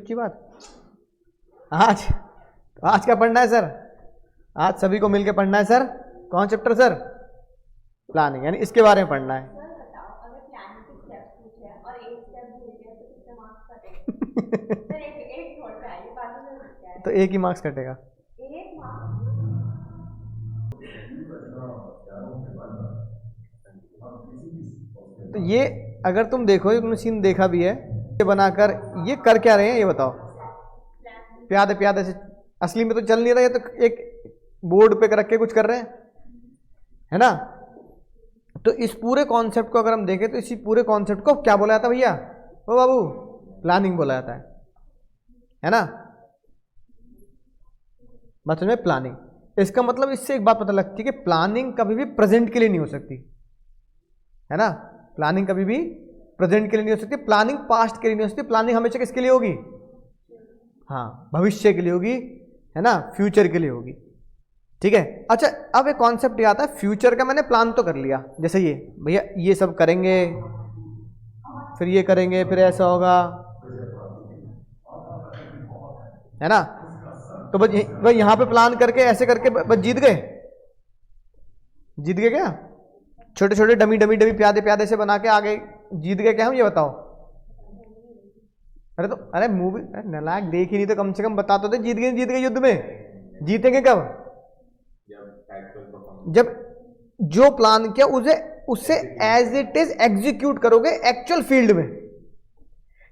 सच्ची बात। आज क्या पढ़ना है सर? आज सभी को मिलके पढ़ना है सर। कौन चैप्टर सर? प्लानिंग, यानी इसके बारे में पढ़ना है। तो एक ही मार्क्स कटेगा। तो ये अगर तुम देखो, तुमने सीन देखा भी है, ये बनाकर ये कर क्या रहे हैं ये बताओ? प्यादे प्यादे से, असली में तो चल नहीं रहा, ये तो एक बोर्ड पे रख के कुछ कर रहे हैं, है ना। तो इस पूरे कॉन्सेप्ट को अगर हम देखें तो इसी पूरे कॉन्सेप्ट को क्या बोला जाता है भैया? ओ बाबू, प्लानिंग बोला जाता है ना। मतलब में प्लानिंग, इसका मतलब इससे एक बात पता लगती है कि प्लानिंग कभी भी प्रेजेंट के लिए नहीं हो सकती, है ना। प्लानिंग कभी भी प्रेजेंट के लिए नहीं हो सकती, प्लानिंग पास्ट के लिए नहीं हो सकती, प्लानिंग हमेशा किसके लिए होगी? हाँ, भविष्य के लिए होगी, है ना, फ्यूचर के लिए होगी। ठीक है। अच्छा, अब एक कॉन्सेप्ट ये आता है फ्यूचर का। मैंने प्लान तो कर लिया, जैसे ये भैया ये सब करेंगे, फिर ये करेंगे, फिर ऐसा होगा, है ना। तो बस यहां पे प्लान करके ऐसे करके बस जीत गए? जीत गए क्या? छोटे छोटे डमी डमी डमी प्यादे प्यादे से बना के आगे जीत गए क्या हम? ये बताओ। अरे तो अरे मूवी नालायक देख ही नहीं तो कम से कम बता तो दे, जीत गए युद्ध में। जीतेंगे कब? जब जो प्लान किया उससे एज इट इज एग्जीक्यूट करोगे एक्चुअल फील्ड में।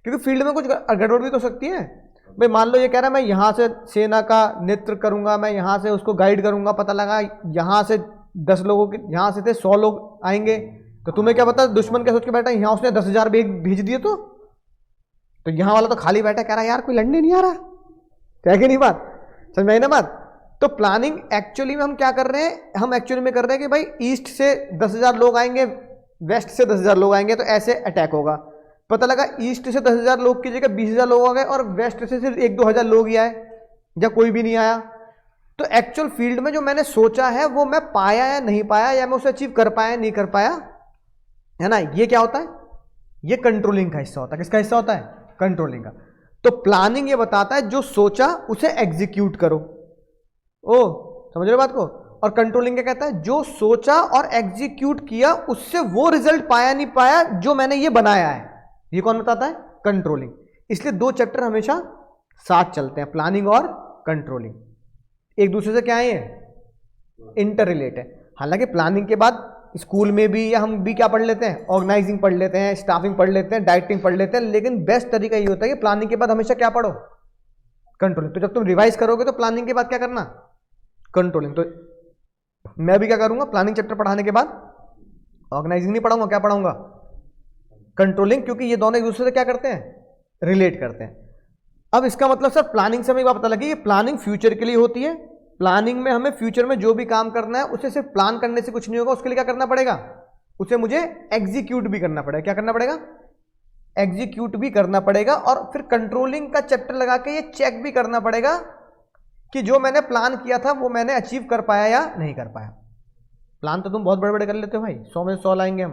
क्योंकि फील्ड में कुछ गड़बड़ भी तो सकती है भाई। मान लो ये कह रहा है मैं यहां से सेना का नेतृत्व करूंगा, मैं यहां से उसको गाइड करूंगा, पता लगा यहां से 10 लोगों के, यहां से थे 100 लोग आएंगे, तो तुम्हें क्या पता दुश्मन क्या सोच के बैठा, यहां उसने 10,000 भेज दिए तो यहां वाला तो खाली बैठा कह रहा यार कोई लड़ने नहीं आ रहा, क्या कि नहीं बात? समझ में आई ना बात? तो प्लानिंग एक्चुअली में हम क्या कर रहे हैं? हम एक्चुअली में कर रहे हैं कि भाई ईस्ट से 10,000 लोग आएंगे, वेस्ट से 10,000 लोग आएंगे, तो ऐसे अटैक होगा। पता लगा ईस्ट से 10,000 लोग की जगह 20,000 लोग आ गए और वेस्ट से सिर्फ 1-2 हजार लोग ही आए या कोई भी नहीं आया। तो एक्चुअल फील्ड में जो मैंने सोचा है वो मैं पाया या नहीं पाया, या मैं उसे अचीव कर पाया नहीं कर पाया, है ना। ये क्या होता है? ये कंट्रोलिंग का हिस्सा होता है। किसका हिस्सा होता है? कंट्रोलिंग का। तो प्लानिंग ये बताता है जो सोचा उसे एग्जीक्यूट करो। ओ, समझ रहे बात को? और कंट्रोलिंग क्या कहता है? जो सोचा और एग्जीक्यूट किया उससे वो रिजल्ट पाया नहीं पाया जो मैंने ये बनाया है। ये कौन बताता है? कंट्रोलिंग। इसलिए 2 चैप्टर हमेशा साथ चलते हैं, प्लानिंग और कंट्रोलिंग। एक दूसरे से क्या है? ये इंटर रिलेट है। हालांकि प्लानिंग के बाद स्कूल में भी या हम भी क्या पढ़ लेते हैं? ऑर्गेनाइजिंग पढ़ लेते हैं, स्टाफिंग पढ़ लेते हैं, डाइटिंग पढ़ लेते हैं, लेकिन बेस्ट तरीका ये होता है कि प्लानिंग के बाद हमेशा क्या पढ़ो? कंट्रोलिंग। तो जब तुम रिवाइज करोगे तो प्लानिंग के बाद क्या करना? कंट्रोलिंग। तो मैं भी क्या करूंगा? प्लानिंग चैप्टर पढ़ाने के बाद ऑर्गेनाइजिंग नहीं पढ़ाऊंगा, क्या पढ़ाऊंगा? कंट्रोलिंग, क्योंकि ये दोनों एक दूसरे से क्या करते हैं? रिलेट करते हैं। अब इसका मतलब सर प्लानिंग से हमें एक बात पता लगी कि प्लानिंग फ्यूचर के लिए होती है। प्लानिंग में हमें फ्यूचर में जो भी काम करना है उसे सिर्फ प्लान करने से कुछ नहीं होगा, उसके लिए क्या करना पड़ेगा? उसे मुझे एग्जीक्यूट भी करना पड़ेगा। क्या करना पड़ेगा? एग्जीक्यूट भी करना पड़ेगा। और फिर कंट्रोलिंग का चैप्टर लगा के ये चेक भी करना पड़ेगा कि जो मैंने प्लान किया था वो मैंने अचीव कर पाया या नहीं कर पाया। प्लान तो तुम बहुत बड़े बड़े कर लेते हो भाई, 100 में 100 लाएंगे हम,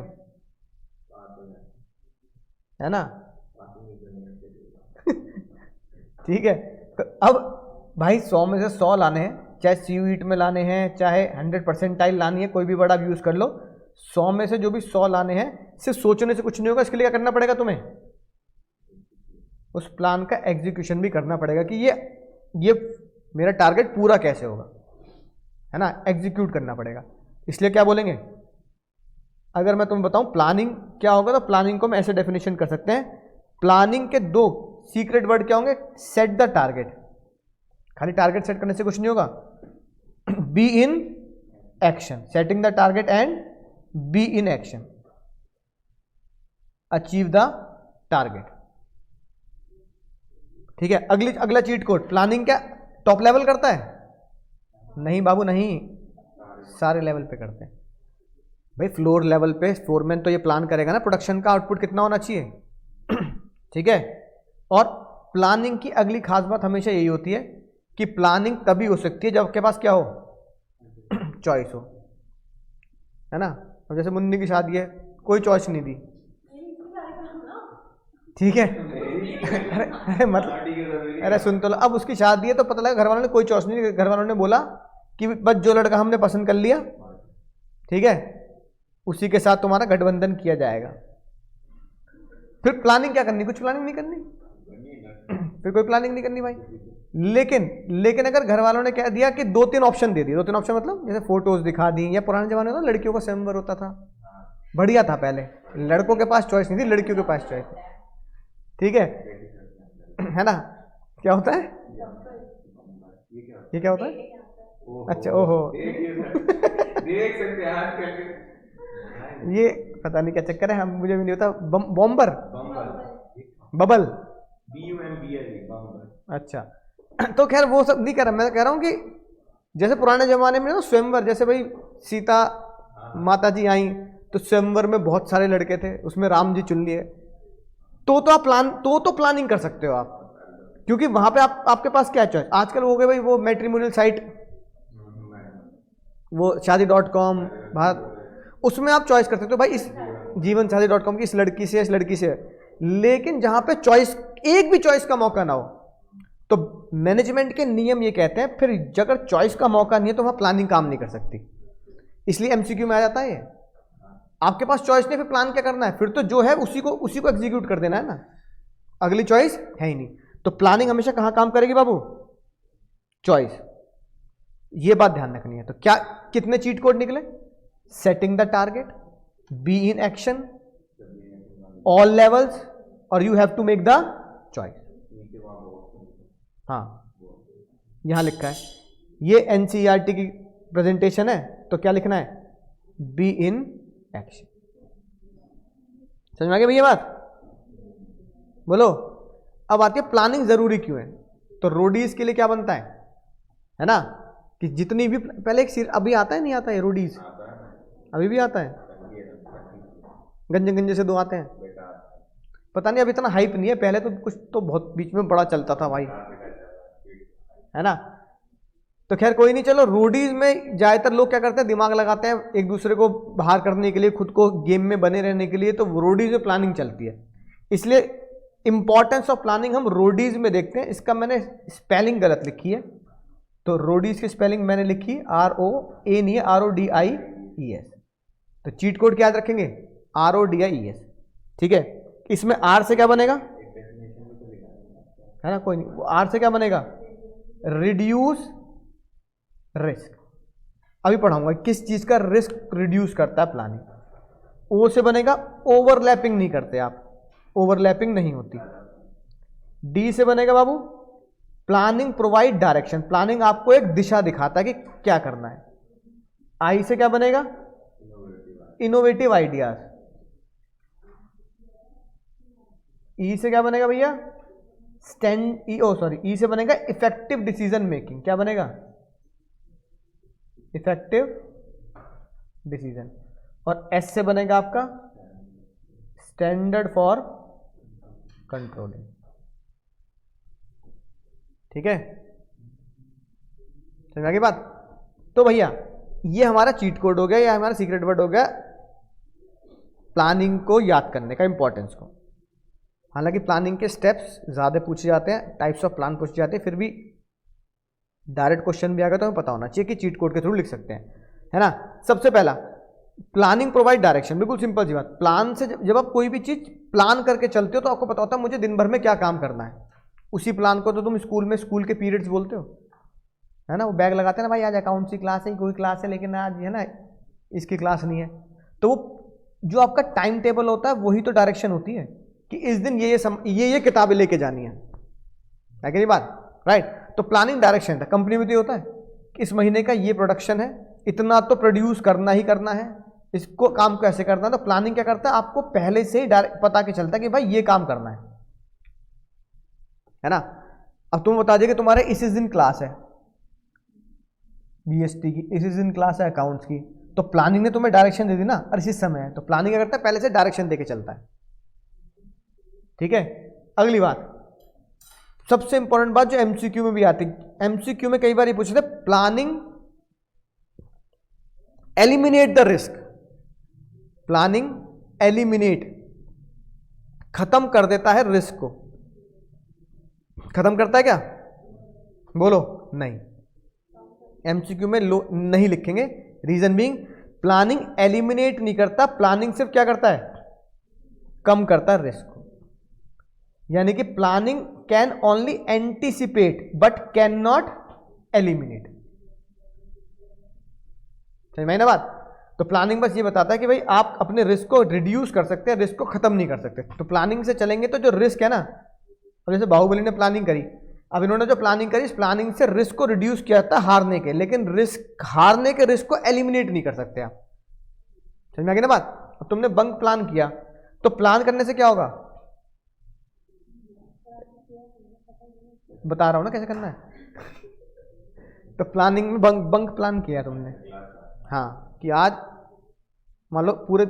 है ना। ठीक है। तो अब भाई 100 में से 100 लाने हैं, चाहे सीयूईटी में लाने हैं, चाहे 100% लानी है, कोई भी बड़ा यूज कर लो। 100 में से जो भी 100 लाने हैं, सिर्फ सोचने से कुछ नहीं होगा। इसके लिए क्या करना पड़ेगा तुम्हें? उस प्लान का एग्जीक्यूशन भी करना पड़ेगा कि ये मेरा टारगेट पूरा कैसे होगा, है ना। एग्जीक्यूट करना पड़ेगा। इसलिए क्या बोलेंगे? अगर मैं तुम्हें बताऊं प्लानिंग क्या होगा, तो प्लानिंग को हम ऐसे डेफिनेशन कर सकते हैं। प्लानिंग के 2 सीक्रेट वर्ड क्या होंगे? Set the target. खाली टारगेट सेट करने से कुछ नहीं होगा। B in action, setting the target and B in action, achieve the target. ठीक है। अगला चीट कोड, प्लानिंग क्या टॉप लेवल करता है? नहीं बाबू नहीं, सारे लेवल पे करते हैं भाई। फ्लोर लेवल पे फोरमैन तो ये प्लान करेगा ना प्रोडक्शन का आउटपुट कितना होना चाहिए। ठीक है। और प्लानिंग की अगली खास बात हमेशा यही होती है कि प्लानिंग तभी हो सकती है जब आपके पास क्या हो? चॉइस हो, है ना। अब जैसे मुन्नी की शादी है, कोई चॉइस नहीं दी, ठीक है, अरे मतलब अरे सुन तो लो, अब उसकी शादी है तो पता लगा घर वालों ने कोई चॉइस नहीं, घर वालों ने बोला कि बस जो लड़का हमने पसंद कर लिया ठीक है उसी के साथ तुम्हारा गठबंधन किया जाएगा। फिर प्लानिंग क्या करनी, कुछ प्लानिंग नहीं करनी, फिर कोई प्लानिंग नहीं करनी भाई। लेकिन अगर घर वालों ने कह दिया कि 2-3 ऑप्शन दे दिए, 2-3 ऑप्शन मतलब जैसे फोटोज दिखा दी, या पुराने जमाने में लड़कियों का स्वयंवर होता था, बढ़िया था पहले, लड़कों के पास चॉइस नहीं थी, लड़कियों के पास चॉइस थी, ठीक है ना। क्या होता है ये, क्या होता है? अच्छा ओहो देख सकते हैं आज ये पता नहीं क्या चक्कर है, हम मुझे भी नहीं होता। बॉम्बर, बबल, अच्छा तो खैर वो सब नहीं कर रहा, मैं कह रहा हूँ कि जैसे पुराने जमाने में ना स्वयंवर, जैसे भाई सीता माता जी आई तो स्वयंवर में बहुत सारे लड़के थे, उसमें राम जी चुन लिए, तो आप प्लानिंग कर सकते हो आप, क्योंकि वहां पे आपके पास क्या चॉइस आजकल हो गए भाई, वो मैट्रिमोनियल साइट, वो शादी.com भारत, उसमें आप चॉइस कर सकते हो भाई इस जीवन साथी.com की इस लड़की से, इस लड़की से। लेकिन जहां पे चॉइस, एक भी चॉइस का मौका ना हो, तो मैनेजमेंट के नियम ये कहते हैं फिर अगर चॉइस का मौका नहीं है तो वहां प्लानिंग काम नहीं कर सकती, इसलिए एमसीक्यू में आ जाता है ये। आपके पास चॉइस नहीं, फिर प्लान क्या करना है, फिर तो जो है उसी को एग्जीक्यूट कर देना है ना, अगली चॉइस है ही नहीं। तो प्लानिंग हमेशा कहां काम करेगी बाबू, चॉइस, ये बात ध्यान रखनी है। तो क्या कितने चीट कोड निकले, setting the target, be in action, all levels, और you have to make the choice. हाँ यहां लिखा है, ये एनसीईआरटी की प्रेजेंटेशन है, तो क्या लिखना है, बी इन एक्शन। समझ में आ गया भैया बात, बोलो। अब आती है प्लानिंग जरूरी क्यों है, तो रोडीज के लिए क्या बनता है ना, कि जितनी भी पहले एक अभी आता है नहीं आता है रोडीज, अभी भी आता है, गंजे गंजे से 2 आते हैं, पता नहीं अब इतना हाइप नहीं है, पहले तो कुछ तो बहुत बीच में बड़ा चलता था भाई, है ना। तो खैर कोई नहीं, चलो रोडीज में ज्यादातर लोग क्या करते हैं, दिमाग लगाते हैं एक दूसरे को बाहर करने के लिए, खुद को गेम में बने रहने के लिए, तो रोडीज में प्लानिंग चलती है। इसलिए इंपॉर्टेंस ऑफ प्लानिंग हम रोडीज में देखते हैं। इसका मैंने स्पेलिंग गलत लिखी है, तो रोडीज की स्पेलिंग मैंने लिखी ROA नहीं है, RODIES। तो चीट कोड क्या याद रखेंगे, RODIES, ठीक है। इसमें R से क्या बनेगा, है ना, कोई नहीं, R से क्या बनेगा, रिड्यूस रिस्क। अभी पढ़ाऊंगा किस चीज का रिस्क रिड्यूस करता है प्लानिंग। O से बनेगा ओवरलैपिंग नहीं करते आप, ओवरलैपिंग नहीं होती। D से बनेगा बाबू प्लानिंग प्रोवाइड डायरेक्शन, प्लानिंग आपको एक दिशा दिखाता है कि क्या करना है। I से क्या बनेगा, इनोवेटिव आइडियाज। E से क्या बनेगा भैया, E से बनेगा इफेक्टिव डिसीजन मेकिंग, क्या बनेगा, इफेक्टिव डिसीजन। और S से बनेगा आपका स्टैंडर्ड फॉर कंट्रोलिंग, ठीक है, समझ आ गई बात। तो भैया ये हमारा चीट कोड हो गया, या हमारा सीक्रेट वर्ड हो गया प्लानिंग को याद करने का, इंपॉर्टेंस को। हालांकि प्लानिंग के स्टेप्स ज़्यादा पूछे जाते हैं, टाइप्स ऑफ प्लान पूछे जाते हैं, फिर भी डायरेक्ट क्वेश्चन भी आ गया तो हमें पता होना चाहिए कि चीट कोड के थ्रू लिख सकते हैं, है ना। सबसे पहला प्लानिंग प्रोवाइड डायरेक्शन, बिल्कुल सिंपल सी बात। प्लान से जब आप कोई भी चीज़ प्लान करके चलते हो तो आपको पता होता है मुझे दिन भर में क्या काम करना है। उसी प्लान को तो तुम स्कूल में स्कूल के पीरियड्स बोलते हो, है ना, वो बैग लगाते हैं ना, भाई आज अकाउंट्स की क्लास है, कोई क्लास है, लेकिन आज है ना इसकी क्लास नहीं है। तो वो जो आपका टाइम टेबल होता है वही तो डायरेक्शन होती है कि इस दिन ये किताबें लेके जानी है कि नहीं बात, राइट। तो प्लानिंग डायरेक्शन था। कंपनी में तो होता है कि इस महीने का ये प्रोडक्शन है, इतना तो प्रोड्यूस करना ही करना है, इसको काम को ऐसे करना है। तो प्लानिंग क्या करता है, आपको पहले से ही पता के चलता है कि भाई ये काम करना है ना। अब तुम बता दिए कि तुम्हारे इस दिन क्लास है BST की, इस दिन क्लास है अकाउंट्स की, तो प्लानिंग ने तुम्हें डायरेक्शन दे दी ना, और इसी समय है, तो प्लानिंग क्या करता है, पहले से डायरेक्शन देके चलता है, ठीक है। अगली बात, सबसे इंपॉर्टेंट बात जो MCQ में भी आती है, MCQ में कई बार ये पूछते थे, planning eliminate the risk, planning eliminate खत्म कर देता है रिस्क को। खत्म करता है क्या? बोलो नहीं, एमसीक्यू में नहीं लिखेंगे। रीजन बीइंग प्लानिंग एलिमिनेट नहीं करता, प्लानिंग सिर्फ क्या करता है? कम करता है रिस्क। यानी कि planning can only anticipate but can not eliminate. समझ में आई ना बात? तो प्लानिंग बस ये बताता है कि भाई आप अपने रिस्क को रिड्यूस कर सकते हैं, रिस्क को खत्म नहीं कर सकते। तो प्लानिंग से चलेंगे तो जो रिस्क है ना, अब जैसे बाहुबली ने प्लानिंग करी, अब इन्होंने जो प्लानिंग करी, इस प्लानिंग से रिस्क को रिड्यूस किया जाता है हारने के, लेकिन रिस्क हारने के रिस्क को एलिमिनेट नहीं कर सकते आप। समझ में आ गई ना बात? अब तुमने बंक प्लान किया, तो प्लान करने से क्या होगा? बता रहा हूं ना कैसे करना है। तो प्लानिंग में बंक प्लान किया तुमने, हाँ, कि आज मान लो पूरे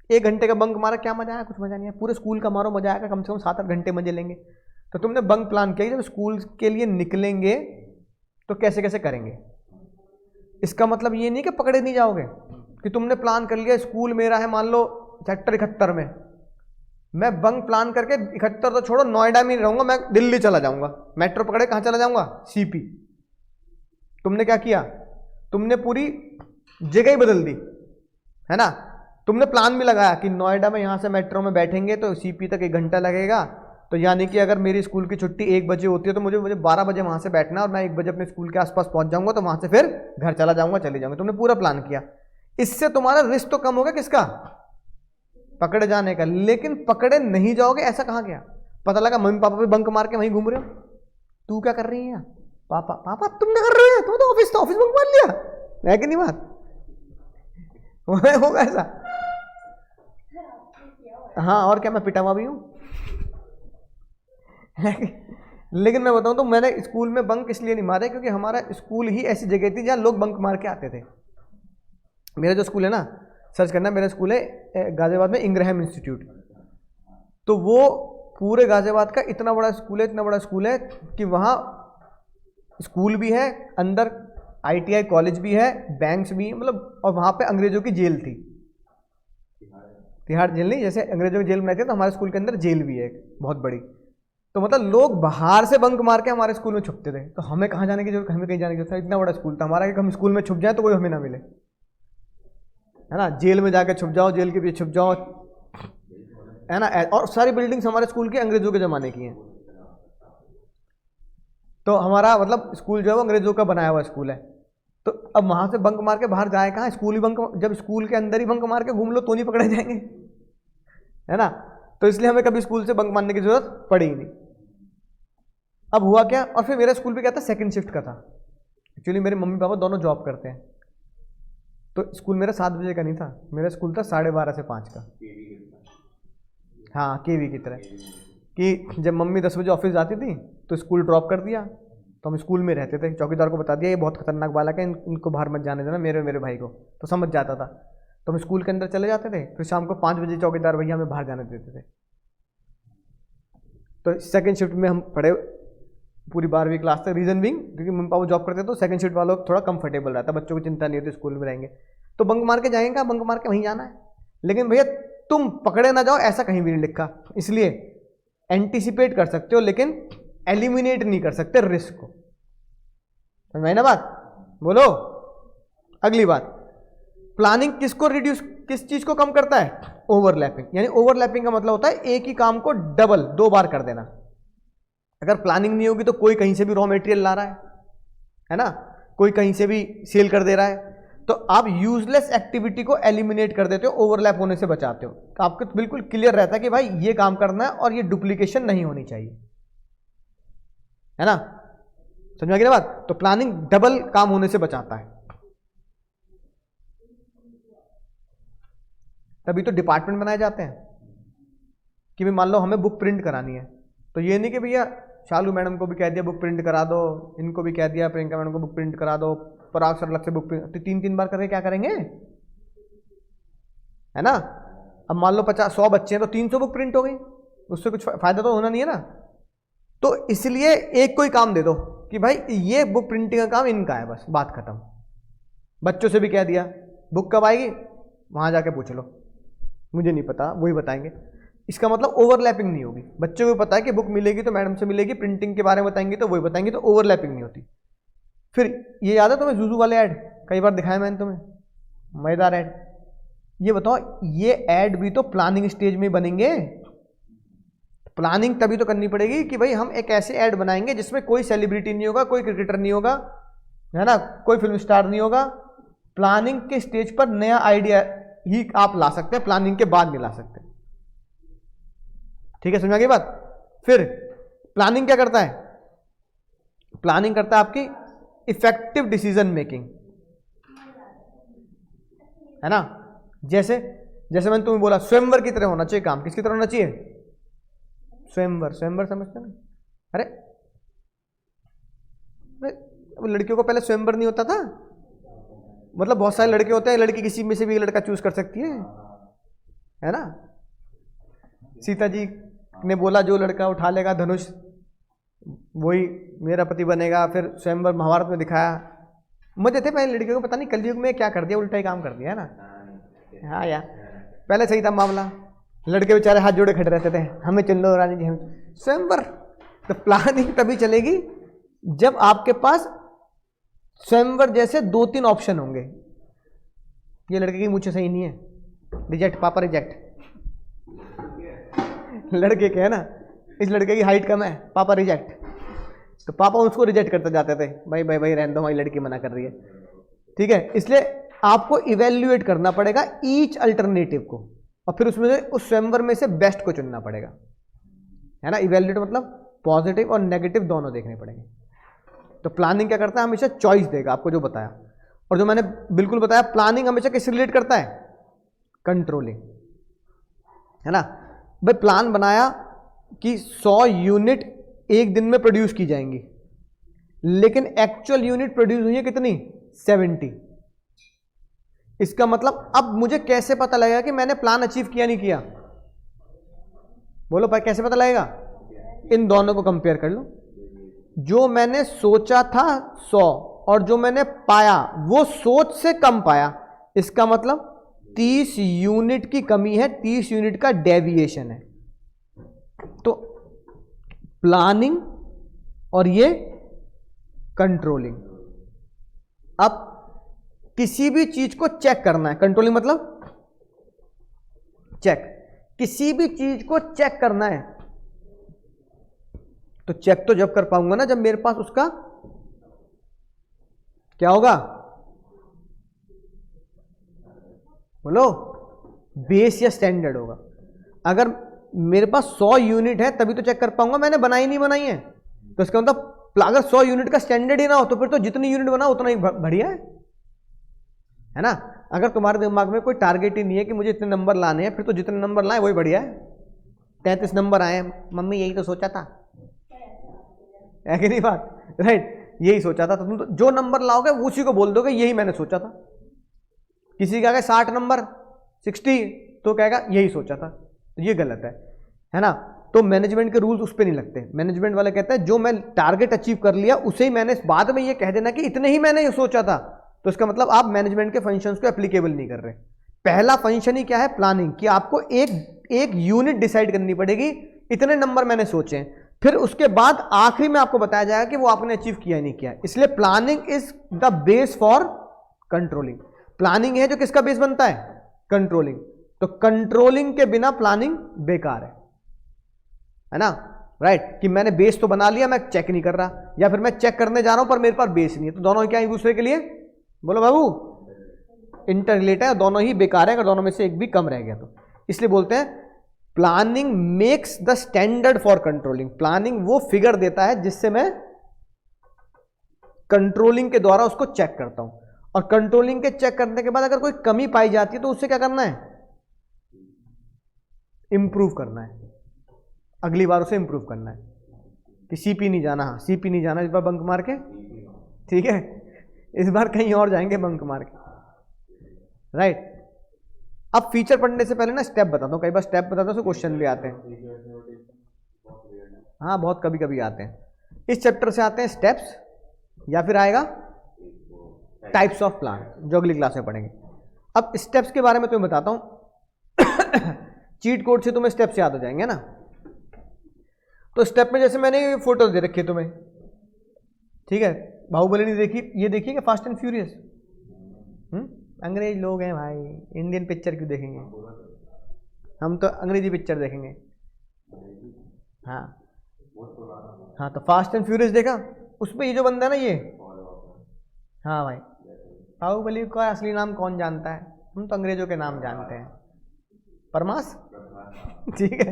1 घंटे का बंक मारा, क्या मजा आया? कुछ मजा नहीं है। पूरे स्कूल का मारो, मजा आएगा, कम से कम 7-8 घंटे मजे लेंगे। तो तुमने बंक प्लान किया, जब स्कूल के लिए निकलेंगे तो कैसे कैसे करेंगे। इसका मतलब ये नहीं कि पकड़े नहीं जाओगे, कि तुमने प्लान कर लिया स्कूल मेरा है मान लो सेक्टर 71 में, मैं बंक प्लान करके 71 तो छोड़ो, नोएडा में रहूंगा, मैं दिल्ली चला जाऊंगा, मेट्रो पकड़े कहां चला जाऊंगा? सीपी। तुमने क्या किया? तुमने पूरी जगह ही बदल दी, है ना। तुमने प्लान भी लगाया कि नोएडा में यहां से मेट्रो में बैठेंगे तो सीपी तक 1 घंटा लगेगा, तो यानी कि अगर मेरी स्कूल की छुट्टी 1 बजे होती है तो मुझे 12 बजे वहां से बैठना, और मैं 1 बजे अपने स्कूल के आसपास पहुंच जाऊंगा, तो वहां से फिर घर चला जाऊंगा, चले जाऊंगा। तुमने पूरा प्लान किया, इससे तुम्हारा रिस्क तो कम होगा, किसका? पकड़े जाने का। लेकिन पकड़े नहीं जाओगे, ऐसा कहां गया? पता लगा मम्मी पापा भी बंक मार के वहीं घूम रहे हो, तू क्या कर रही है? पापा पापा तुम क्या कर रहे हो? तुम तो ऑफिस बंक मार लिया है कि नहीं? बात होगा ऐसा? हाँ, और क्या, मैं पिटा हुआ भी हूं। लेकिन मैं बताऊं तो मैंने स्कूल में बंक इसलिए नहीं मारे क्योंकि हमारा स्कूल ही ऐसी जगह थी जहां लोग बंक मार के आते थे। मेरा जो स्कूल है ना, सर्च करना, मेरा स्कूल है गाजियाबाद में, इंग्रहम इंस्टीट्यूट। तो वो पूरे गाजियाबाद का इतना बड़ा स्कूल है कि वहाँ स्कूल भी है, अंदर ITI कॉलेज भी है, बैंक्स भी, मतलब, और वहाँ पे अंग्रेजों की जेल थी। तिहाड़ जेल नहीं, जैसे अंग्रेजों की जेल में रहते हैं, तो हमारे स्कूल के अंदर जेल भी है बहुत बड़ी। तो मतलब लोग बाहर से बंक मार के हमारे स्कूल में छुपते थे, तो हमें कहाँ जाने की जरूरत, हमें कहीं जाने की जरूरत था, इतना बड़ा स्कूल था हमारा कि हम स्कूल में छुप जाए तो कोई हमें ना मिले, है ना। जेल में जाके छुप जाओ, जेल के पीछे छुप जाओ, है ना। और सारी बिल्डिंग्स हमारे स्कूल की अंग्रेजों के ज़माने की हैं। तो हमारा मतलब स्कूल जो है वो अंग्रेजों का बनाया हुआ स्कूल है। तो अब वहाँ से बंक मार के बाहर जाए कहाँ? स्कूल ही बंक, जब स्कूल के अंदर ही बंक मार के घूम लो तो नहीं पकड़े जाएंगे, है ना। तो इसलिए हमें कभी स्कूल से बंक मारने की जरूरत पड़ी ही नहीं। अब हुआ क्या, और फिर मेरा स्कूल भी क्या था, सेकंड शिफ्ट का था। एक्चुअली मेरे मम्मी पापा दोनों जॉब करते हैं, तो स्कूल मेरा 7 बजे का नहीं था, मेरा स्कूल था 12:30 से 5 का। हाँ, केवी की तरह, कि जब मम्मी 10 बजे ऑफिस जाती थी तो स्कूल ड्रॉप कर दिया, तो हम स्कूल में रहते थे। चौकीदार को बता दिया ये बहुत खतरनाक बालक है, इनको बाहर मत जाने देना, मेरे भाई को, तो समझ जाता था। तो हम स्कूल के अंदर चले जाते थे, फिर शाम को 5 बजे चौकीदार भैया हमें बाहर जाने देते थे। तो सेकंड शिफ्ट में हम पढ़े पूरी 12वीं क्लास तक। रीजन बीइंग क्योंकि मम्मी पापा जॉब करते तो सेकंड शिफ्ट वालों को थोड़ा कंफर्टेबल रहता, बच्चों को चिंता नहीं होती, स्कूल में रहेंगे। तो बंक मार के जाएंगे, बंक मार के वहीं जाना है, लेकिन भैया तुम पकड़े ना जाओ ऐसा कहीं भी नहीं लिखा। इसलिए एंटीसिपेट कर सकते हो लेकिन एलिमिनेट नहीं कर सकते रिस्क को। समझ में आई ना बात? बोलो अगली बात। प्लानिंग किसको रिड्यूस, किस चीज को कम करता है? ओवरलैपिंग। यानी ओवरलैपिंग का मतलब होता है एक ही काम को डबल 2 बार कर देना। अगर प्लानिंग नहीं होगी तो कोई कहीं से भी रॉ मटेरियल ला रहा है ना, कोई कहीं से भी सेल कर दे रहा है, तो आप यूजलेस एक्टिविटी को एलिमिनेट कर देते हो, ओवरलैप होने से बचाते हो। तो आपको बिल्कुल क्लियर रहता है कि भाई ये काम करना है और ये डुप्लीकेशन नहीं होनी चाहिए, है ना। समझ में आ गई ना बात? तो प्लानिंग डबल काम होने से बचाता है। तभी तो डिपार्टमेंट बनाए जाते हैं कि भाई मान लो हमें बुक प्रिंट करानी है, तो ये नहीं कि भैया शालू मैडम को भी कह दिया बुक प्रिंट करा दो, इनको भी कह दिया प्रियंका मैडम को बुक प्रिंट करा दो, पराग सर अलग से बुक प्रिंट, तो 3-3 बार करके क्या करेंगे, है ना। अब मान लो 50-100 बच्चे हैं तो 300 बुक प्रिंट हो गई, उससे कुछ फायदा तो होना नहीं है ना। तो इसलिए एक कोई काम दे दो कि भाई ये बुक प्रिंटिंग का काम इनका है, बस बात खत्म। बच्चों से भी कह दिया बुक कब आएगी, वहां जाके पूछ लो, मुझे नहीं पता, वही बताएंगे। इसका मतलब ओवरलैपिंग नहीं होगी। बच्चों को पता है कि बुक मिलेगी तो मैडम से मिलेगी, प्रिंटिंग के बारे में बताएंगे तो वही बताएंगे, तो ओवरलैपिंग नहीं होती। फिर ये याद है तुम्हें जूजू वाले ऐड, कई बार दिखाया मैंने तुम्हें, मजेदार ऐड। ये बताओ ये ऐड भी तो प्लानिंग स्टेज में बनेंगे। प्लानिंग तभी तो करनी पड़ेगी कि भाई हम एक ऐसे ऐड बनाएंगे जिसमें कोई सेलिब्रिटी नहीं होगा, कोई क्रिकेटर नहीं होगा, है ना, कोई फिल्म स्टार नहीं होगा। प्लानिंग के स्टेज पर नया आइडिया ही आप ला सकते हैं, प्लानिंग के बाद नहीं ला सकते। ठीक है, समझ गई बात। फिर प्लानिंग क्या करता है? प्लानिंग करता है आपकी इफेक्टिव डिसीजन मेकिंग, है ना। जैसे मैंने तुम्हें बोला स्वयंवर की तरह होना चाहिए काम। किसकी तरह होना चाहिए? स्वयंवर। स्वयंवर समझते ना? अरे लड़कियों को पहले स्वयंवर नहीं होता था, मतलब बहुत सारे लड़के होते हैं, लड़की किसी में से भी लड़का चूज कर सकती है ना। सीता जी ने बोला जो लड़का उठा लेगा धनुष वही मेरा पति बनेगा। फिर स्वयंवर महाभारत में दिखाया। मुझे थे पहले लड़कियों को, पता नहीं कलयुग में क्या कर दिया, उल्टा ही काम कर दिया है ना। हाँ यार, पहले सही था मामला, लड़के बेचारे हाथ जोड़े खड़े रहते थे, हमें चुन लो रानी जी, हम स्वयंवर। तो प्लानिंग तभी चलेगी जब आपके पास स्वयंवर जैसे 2-3 ऑप्शन होंगे। ये लड़के की मुझे सही नहीं है, रिजेक्ट, पापा रिजेक्ट। लड़के के है ना, इस लड़के की हाइट कम है, पापा रिजेक्ट। तो पापा उसको रिजेक्ट करते जाते थे, भाई भाई भाई रहने दो, हमारी लड़की मना कर रही है। ठीक है, इसलिए आपको इवेल्युएट करना पड़ेगा ईच अल्टरनेटिव को, और फिर उसमें से उस स्वयंवर में से बेस्ट को चुनना पड़ेगा, है ना। इवेल्युएट मतलब पॉजिटिव और नेगेटिव दोनों देखने पड़ेंगे। तो प्लानिंग क्या करता है? हमेशा चॉइस देगा आपको, जो बताया। और जो मैंने बिल्कुल बताया, प्लानिंग हमेशा किससे रिलेट करता है? कंट्रोलिंग, है ना। भाई प्लान बनाया कि 100 यूनिट एक दिन में प्रोड्यूस की जाएंगी, लेकिन एक्चुअल यूनिट प्रोड्यूस हुई है कितनी? 70। इसका मतलब अब मुझे कैसे पता लगेगा कि मैंने प्लान अचीव किया नहीं किया? बोलो भाई, कैसे पता लगेगा? इन दोनों को कंपेयर कर लो। जो मैंने सोचा था 100 और जो मैंने पाया वो सोच से कम पाया, इसका मतलब 30 यूनिट की कमी है, 30 यूनिट का डेविएशन है। तो प्लानिंग और ये कंट्रोलिंग। अब किसी भी चीज को चेक करना है, कंट्रोलिंग मतलब चेक, किसी भी चीज को चेक करना है तो चेक तो जब कर पाऊंगा ना जब मेरे पास उसका क्या होगा? बोलो, बेस या स्टैंडर्ड होगा। अगर मेरे पास 100 यूनिट है तभी तो चेक कर पाऊंगा, मैंने बनाई नहीं बनाई है। तो इसका मतलब अगर 100 यूनिट का स्टैंडर्ड ही ना हो तो फिर तो जितनी यूनिट बनाओ उतना ही बढ़िया है ना। अगर तुम्हारे दिमाग में कोई टारगेट ही नहीं है कि मुझे इतने नंबर लाने हैं, फिर तो जितने नंबर लाए वही बढ़िया है। 33 नंबर आए, मम्मी यही तो सोचा था, है कि नहीं बात? राइट, यही सोचा था। तो तुम तो जो नंबर लाओगे उसी को बोल दोगे यही मैंने सोचा था। किसी का 60 नंबर 60 तो कहेगा यही सोचा था, तो ये गलत है ना। तो मैनेजमेंट के रूल्स उस पर नहीं लगते। मैनेजमेंट वाले कहते हैं जो मैं टारगेट अचीव कर लिया उसे ही मैंने बाद में ये कह देना कि इतने ही मैंने ये सोचा था, तो इसका मतलब आप मैनेजमेंट के फंक्शंस को एप्लीकेबल नहीं कर रहे। पहला फंक्शन ही क्या है? प्लानिंग, कि आपको एक यूनिट डिसाइड करनी पड़ेगी, इतने नंबर मैंने सोचे हैं, फिर उसके बाद आखिरी में आपको बताया जाएगा कि वो आपने अचीव किया नहीं किया। इसलिए planning is the base for controlling. Planning है जो किसका बेस बनता है? कंट्रोलिंग। तो कंट्रोलिंग के बिना प्लानिंग बेकार है ना। राइट, कि मैंने बेस तो बना लिया, मैं चेक नहीं कर रहा, या फिर मैं चेक करने जा रहा हूं पर मेरे पास बेस नहीं है, तो दोनों क्या एक दूसरे के लिए, बोलो बाबू, इंटर रिलेटेड है, दोनों ही बेकार है अगर दोनों में से एक भी कम रह गया तो। इसलिए बोलते हैं planning makes the standard for controlling. Planning वो फिगर देता है जिससे मैं कंट्रोलिंग के द्वारा उसको चेक करता हूं, और कंट्रोलिंग के चेक करने के बाद अगर कोई कमी पाई जाती है तो उससे क्या करना है? इंप्रूव करना है, अगली बार उसे इंप्रूव करना है। कि सीपी नहीं जाना, हाँ सीपी नहीं जाना इस बार बंक मार के, ठीक है, इस बार कहीं और जाएंगे बंक मार के। राइट, अब फीचर पढ़ने से पहले ना स्टेप बताता हूँ, कई बार स्टेप बताता हूँ तो क्वेश्चन भी आते हैं। हाँ, बहुत कभी कभी आते हैं। इस चैप्टर से आते हैं स्टेप्स, या फिर आएगा टाइप्स ऑफ प्लान, जो अगली क्लास में पढ़ेंगे। अब स्टेप्स के बारे में तुम्हें बताता हूँ। चीट कोड से तुम्हें स्टेप्स याद हो जाएंगे ना। तो स्टेप में जैसे मैंने ये फोटो दे रखी है तुम्हें, ठीक है, बाहुबली नहीं देखी, ये देखिए क्या फास्ट एंड फ्यूरियस। अंग्रेज लोग हैं भाई, इंडियन पिक्चर क्यों देखेंगे, हम तो अंग्रेजी पिक्चर देखेंगे। हाँ हाँ, तो फास्ट एंड फ्यूरियस देखा, उसमें ये जो बंदा है ना ये, हाँ भाई, बाहुबली का असली नाम कौन जानता है, हम तो अंग्रेजों के नाम जानते हैं, परमास ठीक है,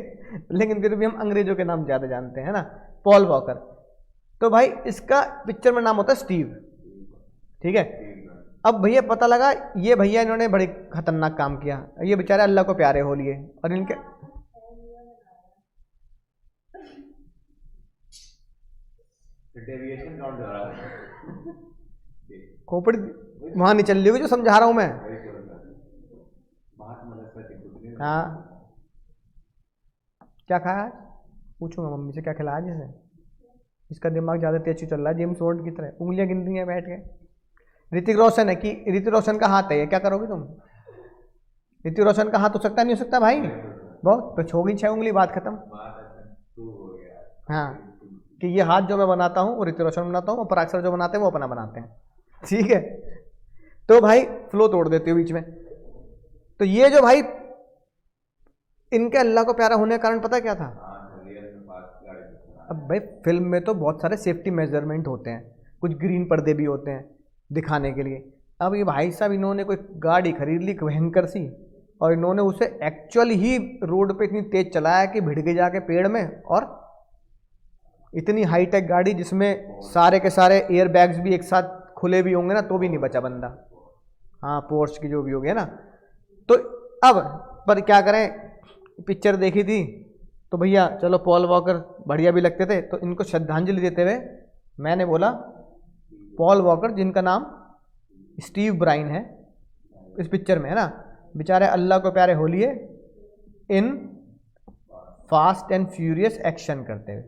लेकिन फिर भी हम अंग्रेजों के नाम ज़्यादा जानते हैं ना, पॉल वॉकर। तो भाई इसका पिक्चर में नाम होता है स्टीव, ठीक है। अब भैया पता लगा ये भैया इन्होंने बड़े खतरनाक काम किया, ये बेचारे अल्लाह को प्यारे हो लिए, और इनके डेविएशन काउंट हो रहा है। खोपड़ी वहां नहीं चल रही होगी जो समझा रहा हूं मैं। हाँ, क्या खाया आज, पूछूंगा मम्मी से क्या खिलाया जिसे, इसका दिमाग ज़्यादा तेज चल रहा है, जेम्स बॉन्ड की तरह उंगलियां गिन रही हैं बैठ के। ऋतिक रोशन है कि ऋतिक रोशन का हाथ है ये, क्या करोगे तुम, ऋतिक रोशन का हाथ हो सकता नहीं हो सकता भाई, बहुत तो होगी 6 उंगली, बात खत्म। हाँ, कि ये हाथ जो मैं बनाता हूँ वो ऋतिक रोशन बनाता हूँ, और पराक्षर जो बनाते हैं वो अपना बनाते हैं, ठीक है। तो भाई फ्लो तोड़ देते हो बीच में। तो ये जो भाई इनके अल्लाह को प्यारा होने का कारण पता क्या था, अब भाई फिल्म में तो बहुत सारे सेफ्टी मेजरमेंट होते हैं, कुछ ग्रीन पर्दे भी होते हैं दिखाने के लिए। अब ये भाई साहब इन्होंने कोई गाड़ी खरीद ली भयंकर सी, और इन्होंने उसे एक्चुअल ही रोड पे इतनी तेज चलाया कि भिड़ गई जाके पेड़ में, और इतनी हाईटेक गाड़ी जिसमें सारे के सारे एयर बैग्स भी एक साथ खुले भी होंगे ना तो भी नहीं बचा बंदा। हाँ, पोर्श की जो भी हो गया ना। तो अब पर क्या करें, पिक्चर देखी थी तो भैया चलो पॉल वॉकर बढ़िया भी लगते थे, तो इनको श्रद्धांजलि देते हुए मैंने बोला पॉल वॉकर, जिनका नाम स्टीव ब्राइन है इस पिक्चर में, है ना, बेचारे अल्लाह को प्यारे हो लिए इन फास्ट एंड फ्यूरियस एक्शन करते हुए।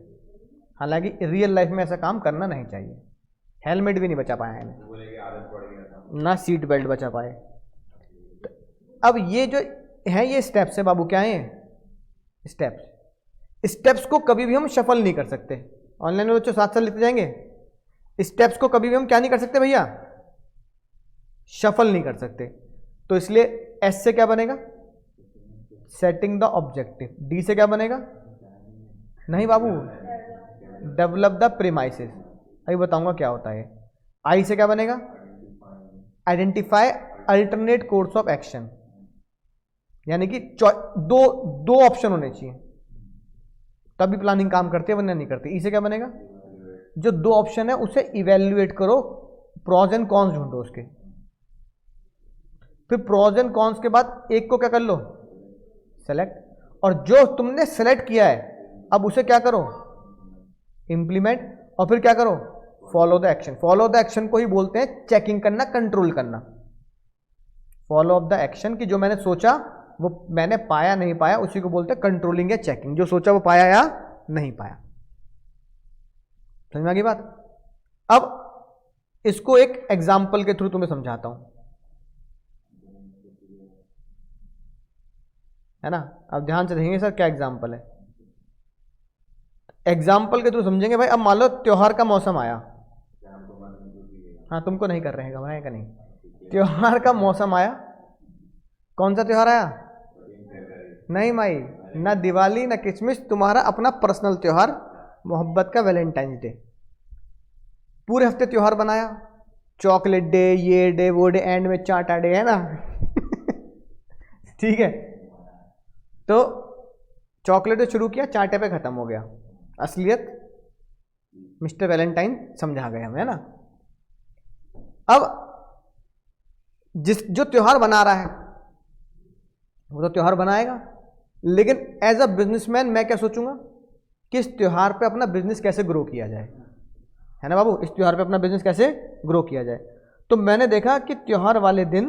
हालांकि रियल लाइफ में ऐसा काम करना नहीं चाहिए, हेलमेट भी नहीं बचा पाया है ना, सीट बेल्ट बचा पाए। तो अब ये जो है ये स्टेप्स है बाबू, क्या है स्टेप्स, स्टेप्स को कभी भी हम शफल नहीं कर सकते। ऑनलाइन में बच्चों साथ साथ लिखते जाएंगे, स्टेप्स को कभी भी हम क्या नहीं कर सकते भैया, शफल नहीं कर सकते। तो इसलिए एस से क्या बनेगा, सेटिंग द ऑब्जेक्टिव। डी से क्या बनेगा, नहीं बाबू, डेवलप द प्रीमाइसेस, अभी बताऊंगा क्या होता है। आई से क्या बनेगा, identify alternate course of action, यानी कि दो ऑप्शन होने चाहिए तभी प्लानिंग काम करती है, वरना नहीं करती। ई से क्या बनेगा, जो 2 ऑप्शन है उसे इवेल्युएट करो, प्रॉज एंड कॉन्स ढूंढो उसके, फिर प्रॉज एंड कॉन्स के बाद एक को क्या कर लो, सेलेक्ट, और जो तुमने सेलेक्ट किया है अब उसे क्या करो, इंप्लीमेंट, और फिर क्या करो, follow the action. Follow the action को ही बोलते हैं चेकिंग करना, कंट्रोल करना। फॉलो अप द एक्शन की जो मैंने सोचा वो मैंने पाया नहीं पाया, उसी को बोलते हैं कंट्रोलिंग या चेकिंग, जो सोचा वो पाया या नहीं पाया। समझ में आ गई बात। अब इसको एक एग्जाम्पल के थ्रू तुम्हें समझाता हूं, है ना। अब ध्यान से देखेंगे सर क्या एग्जाम्पल है, एग्जाम्पल के थ्रू समझेंगे भाई। अब मान लो त्योहार का मौसम आया, हाँ तुमको नहीं कर रहे हैं, घबराएगा नहीं, त्योहार का मौसम आया। कौन सा त्योहार आया, नहीं माई, ना दिवाली ना क्रिसमस, तुम्हारा अपना पर्सनल त्योहार, मोहब्बत का वैलेंटाइंस डे। पूरे हफ्ते त्योहार बनाया, चॉकलेट डे, ये डे वो डे, एंड में चाटा डे, है ना ठीक है। तो चॉकलेट से शुरू किया, चाटे पे खत्म हो गया, असलियत मिस्टर वैलेंटाइन समझा गए हम, है ना। अब जो त्योहार बना रहा है वो तो त्योहार बनाएगा, लेकिन एज अ बिजनेसमैन मैं क्या सोचूंगा कि इस त्योहार पे अपना बिजनेस कैसे ग्रो किया जाए, है ना बाबू, इस त्योहार पे अपना बिजनेस कैसे ग्रो किया जाए। तो मैंने देखा कि त्योहार वाले दिन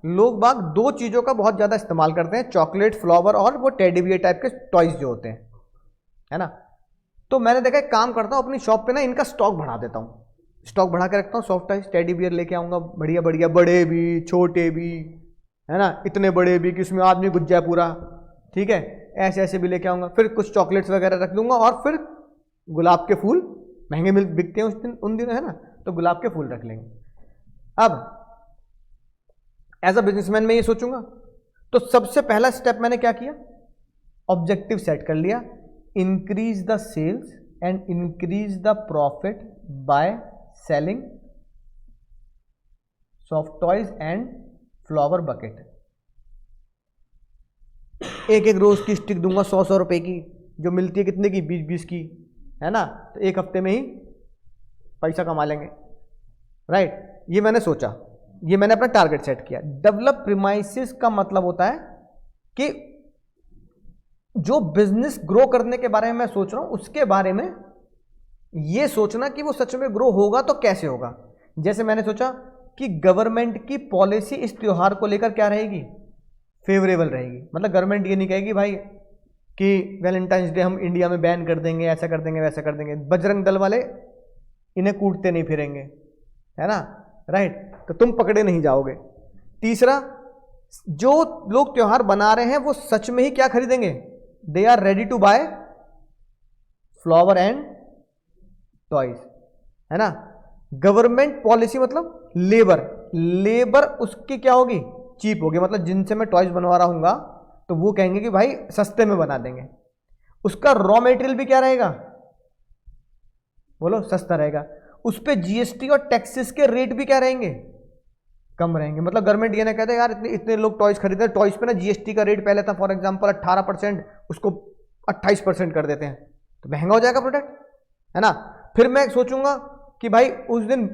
लोग बाग 2 चीज़ों का बहुत ज़्यादा इस्तेमाल करते हैं, चॉकलेट, फ्लावर और वो टेडी बियर टाइप के टॉयज जो होते हैं, है ना। तो मैंने देखा एक काम करता हूँ, अपनी शॉप पे ना इनका स्टॉक बढ़ा देता हूँ, स्टॉक बढ़ा के रखता हूँ, सॉफ्ट टॉयज टेडी बियर लेके आऊँगा, बढ़िया बढ़िया, बड़े भी छोटे भी, है ना, इतने बड़े भी कि उसमें आदमी घुस जाए पूरा, ठीक है, ऐसे ऐसे भी लेके आऊँगा, फिर कुछ चॉकलेट्स वगैरह रख दूंगा, और फिर गुलाब के फूल महंगे बिकते हैं उस दिन, उन दिनों, है ना, तो गुलाब के फूल रख लेंगे। अब एज अ बिजनेसमैन मैं ये सोचूंगा, तो सबसे पहला स्टेप मैंने क्या किया, ऑब्जेक्टिव सेट कर लिया, increase the sales and increase the profit by selling soft toys and flower bucket. एक एक रोज की स्टिक दूंगा 100-100 रुपए की, जो मिलती है कितने की, 20-20 की, है ना, तो एक हफ्ते में ही पैसा कमा लेंगे, राइट। ये मैंने सोचा, ये मैंने अपना टारगेट सेट किया। डेवलप प्रीमाइसेस का मतलब होता है कि जो बिजनेस ग्रो करने के बारे में मैं सोच रहा हूं, उसके बारे में ये सोचना कि वो सच में ग्रो होगा तो कैसे होगा। जैसे मैंने सोचा कि गवर्नमेंट की पॉलिसी इस त्योहार को लेकर क्या रहेगी, फेवरेबल रहेगी। मतलब गवर्नमेंट ये नहीं कहेगी भाई कि वैलेंटाइंस डे हम इंडिया में बैन कर देंगे, ऐसा कर देंगे, वैसा कर देंगे, बजरंग दल वाले इन्हें कूटते नहीं फिरेंगे, है ना, राइट, तो तुम पकड़े नहीं जाओगे। तीसरा, जो लोग त्योहार बना रहे हैं वो सच में ही क्या खरीदेंगे, they are ready to buy flower and toys, है ना। गवर्नमेंट पॉलिसी मतलब लेबर उसकी क्या होगी, चीप होगी। मतलब जिनसे मैं टॉयज बनवा रहा हूँगा तो वो कहेंगे कि भाई सस्ते में बना देंगे। उसका रॉ मटेरियल भी क्या रहेगा, बोलो, सस्ता रहेगा। उस पे जीएसटी और टैक्सेस के रेट भी क्या रहेंगे, कम रहेंगे। मतलब गवर्नमेंट ये ना कहते यार इतने लोग टॉयज खरीदते हैं, टॉयज पे ना जीएसटी का रेट पहले था फॉर एग्जांपल 18%, उसको 28% कर देते हैं, तो महंगा हो जाएगा प्रोडक्ट, है ना। फिर मैं सोचूंगा कि भाई उस दिन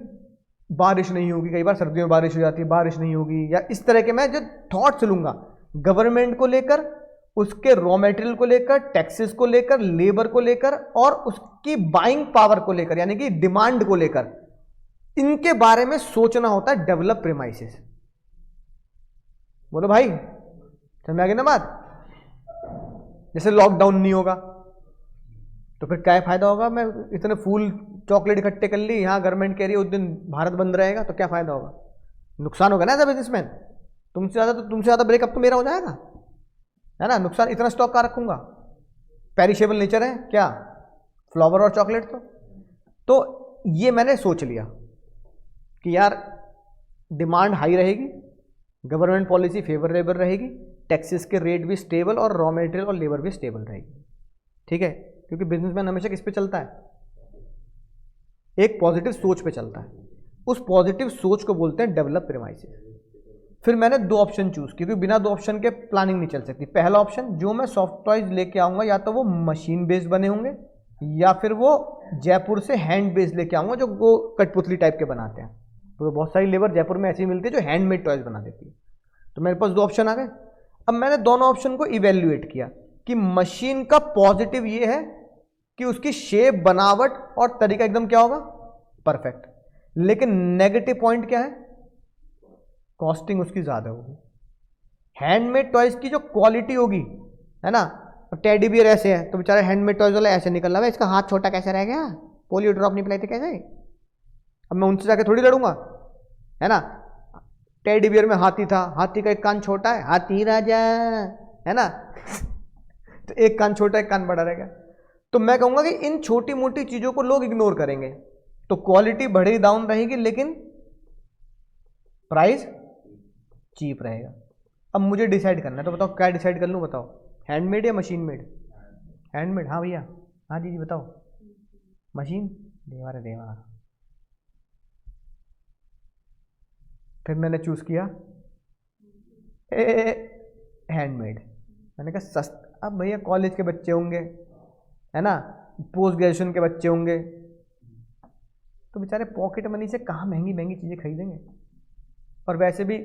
बारिश नहीं होगी, कई बार सर्दियों में बारिश हो जाती है, बारिश नहीं होगी, या इस तरह के मैं जो थॉट्स लूंगा गवर्नमेंट को लेकर, उसके रॉ मटेरियल को लेकर, टैक्सेस को लेकर, लेबर को लेकर, और उसकी बाइंग पावर को लेकर, यानी कि डिमांड को लेकर, इनके बारे में सोचना होता है डेवलप प्रीमाइसेस। बोलो भाई, समझ में आ गई ना बात। जैसे लॉकडाउन नहीं होगा तो फिर क्या फायदा होगा, मैं इतने फूल चॉकलेट इकट्ठे कर ली, यहां गवर्नमेंट कह रही है उस दिन भारत बंद रहेगा, तो क्या फायदा होगा, नुकसान होगा ना एज अ बिजनेसमैन। तुमसे ज्यादा ब्रेकअप तो मेरा हो जाएगा, है ना। नुकसान, इतना स्टॉक का रखूंगा, पेरिशेबल नेचर है क्या, फ्लावर और चॉकलेट। तो ये मैंने सोच लिया कि यार डिमांड हाई रहेगी, गवर्नमेंट पॉलिसी फेवरेबल रहेगी, टैक्सेस के रेट भी स्टेबल, और रॉ मटेरियल और लेबर भी स्टेबल रहेगी, ठीक है। क्योंकि बिजनेसमैन हमेशा किस पे चलता है, एक पॉजिटिव सोच पे चलता है। उस पॉजिटिव सोच को बोलते हैं डेवलप प्रीमाइसेस। फिर मैंने 2 ऑप्शन चूज किए, क्योंकि बिना 2 ऑप्शन के प्लानिंग नहीं चल सकती। पहला ऑप्शन, जो मैं सॉफ्ट टॉयज लेके आऊंगा या तो वो मशीन बेस्ड बने होंगे, या फिर वो जयपुर से हैंड बेस्ड लेके आऊंगा, जो वो कठपुतली टाइप के बनाते हैं। तो बहुत सारी लेबर जयपुर में ऐसी मिलती है जो हैंडमेड टॉयज बना देती है। तो मेरे पास 2 ऑप्शन आ गए। अब मैंने दोनों ऑप्शन को इवेल्युएट किया कि मशीन का पॉजिटिव ये है कि उसकी शेप, बनावट और तरीका एकदम क्या होगा, परफेक्ट। लेकिन नेगेटिव पॉइंट क्या है, कॉस्टिंग उसकी ज्यादा होगी। हैंडमेड टॉयज की जो क्वालिटी होगी, है ना, टेडी बियर ऐसे है तो बेचारा हैंडमेड टॉयज वाला ऐसे निकल रहा है, इसका हाथ छोटा कैसे रह गया, पोलियो ड्रॉप नहीं पिलाई थी कैसे। अब मैं उनसे जाके थोड़ी लड़ूंगा, है ना। टेडी बियर में हाथी था, हाथी का एक कान छोटा है, हाथी राजा, है ना तो एक कान छोटा एक कान बड़ा रहेगा। तो मैं कहूंगा कि इन छोटी मोटी चीजों को लोग इग्नोर करेंगे, तो क्वालिटी बढ़ी डाउन रहेगी, लेकिन प्राइस चीप रहेगा। अब मुझे डिसाइड करना है, तो बताओ क्या डिसाइड कर लूं, बताओ, हैंडमेड या मशीन मेड। हैंडमेड, हाँ भैया, हाँ जी बताओ। मशीन, देवा रे देवा। फिर मैंने चूज किया हैंडमेड। मैंने कहा सस्ता। अब भैया कॉलेज के बच्चे होंगे, है ना, पोस्ट ग्रेजुएशन के बच्चे होंगे, तो बेचारे पॉकेट मनी से कहाँ महंगी महंगी चीज़ें खरीदेंगे। और वैसे भी